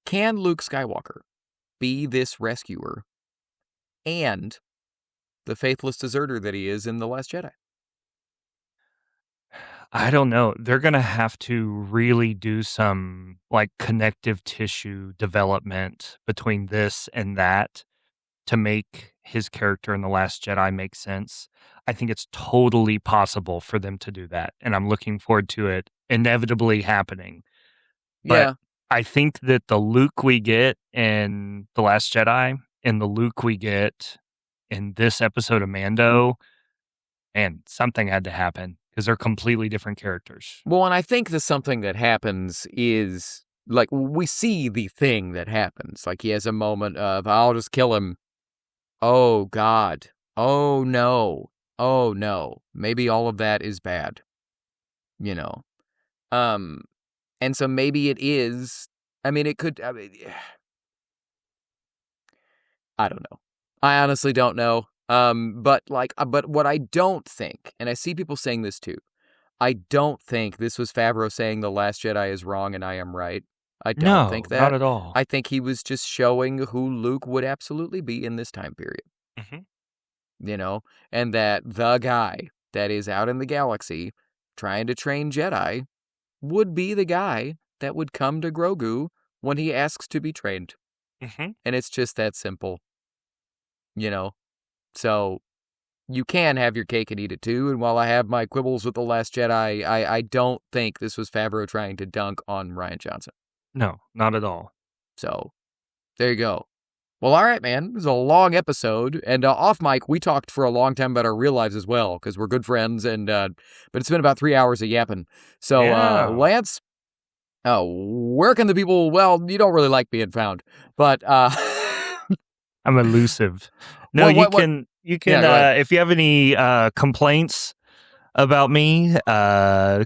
Can Luke Skywalker be this rescuer and the faithless deserter that he is in The Last Jedi? I don't know. They're going to have to really do some connective tissue development between this and that to make his character in The Last Jedi make sense. I think it's totally possible for them to do that, and I'm looking forward to it inevitably happening. But I think that the Luke we get in The Last Jedi and the Luke we get in this episode of Mando, and something had to happen because they're completely different characters. Well, and I think the something that happens is, we see the thing that happens. He has a moment of, I'll just kill him. Oh, God. Oh, no. Oh, no. Maybe all of that is bad. And so maybe it is, it could, I don't know. I honestly don't know. But what I don't think, and I see people saying this too, I don't think this was Favreau saying The Last Jedi is wrong and I am right. I don't think that. Not at all. I think he was just showing who Luke would absolutely be in this time period. Mm-hmm. And that the guy that is out in the galaxy trying to train Jedi would be the guy that would come to Grogu when he asks to be trained. Mm-hmm. And it's just that simple. So you can have your cake and eat it too. And while I have my quibbles with The Last Jedi, I don't think this was Favreau trying to dunk on Rian Johnson. No, not at all. So there you go. Well, all right, man. This is a long episode. And off mic, we talked for a long time about our real lives as well, because we're good friends. And but it's been about 3 hours of yapping. So, Lance, where can the people, well, you don't really like being found, but... I'm elusive. No, you can, if you have any complaints about me,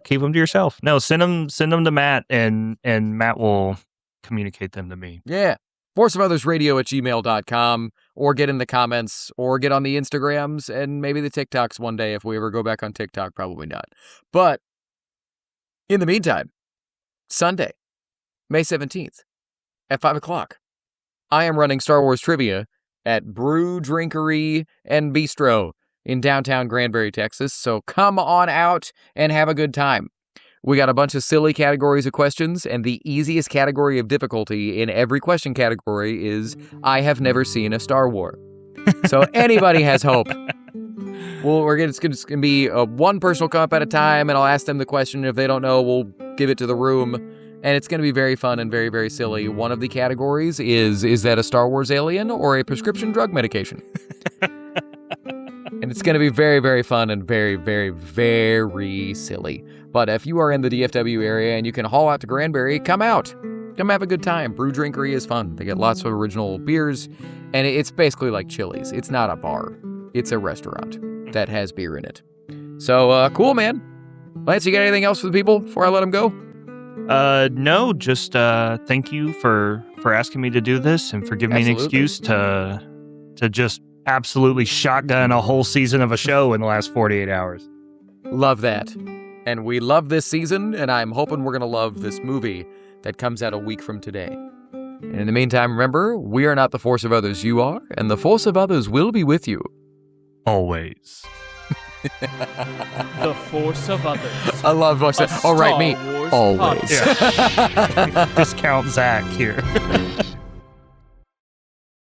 keep them to yourself. No, send them to Matt, and Matt will communicate them to me. Yeah. forceofothersradio@gmail.com, or get in the comments, or get on the Instagrams, and maybe the TikToks one day if we ever go back on TikTok. Probably not. But in the meantime, Sunday, May 17th at 5 o'clock, I am running Star Wars Trivia at Brew, Drinkery, and Bistro in downtown Granbury, Texas. So come on out and have a good time. We got a bunch of silly categories of questions, and the easiest category of difficulty in every question category is I have never seen a Star Wars. So anybody has hope. Well, it's going to be one person will come up at a time, and I'll ask them the question. If they don't know, we'll give it to the room. And it's going to be very fun and very, very silly. One of the categories is that a Star Wars alien or a prescription drug medication? And it's going to be very, very fun and very, very, very silly. But if you are in the DFW area and you can haul out to Granbury, come out. Come have a good time. Brew Drinkery is fun. They get lots of original beers, and it's basically like Chili's. It's not a bar. It's a restaurant that has beer in it. So, cool, man. Lance, you got anything else for the people before I let them go? No, just thank you for asking me to do this and for giving me an excuse to just absolutely shotgun a whole season of a show in the last 48 hours. Love that. And we love this season, and I'm hoping we're going to love this movie that comes out a week from today. And in the meantime, remember, we are not the force of others, you are, and the force of others will be with you. Always. The Force of Others. I love watching A that. All right, me. Star Wars Always. podcast. Discount Zach here.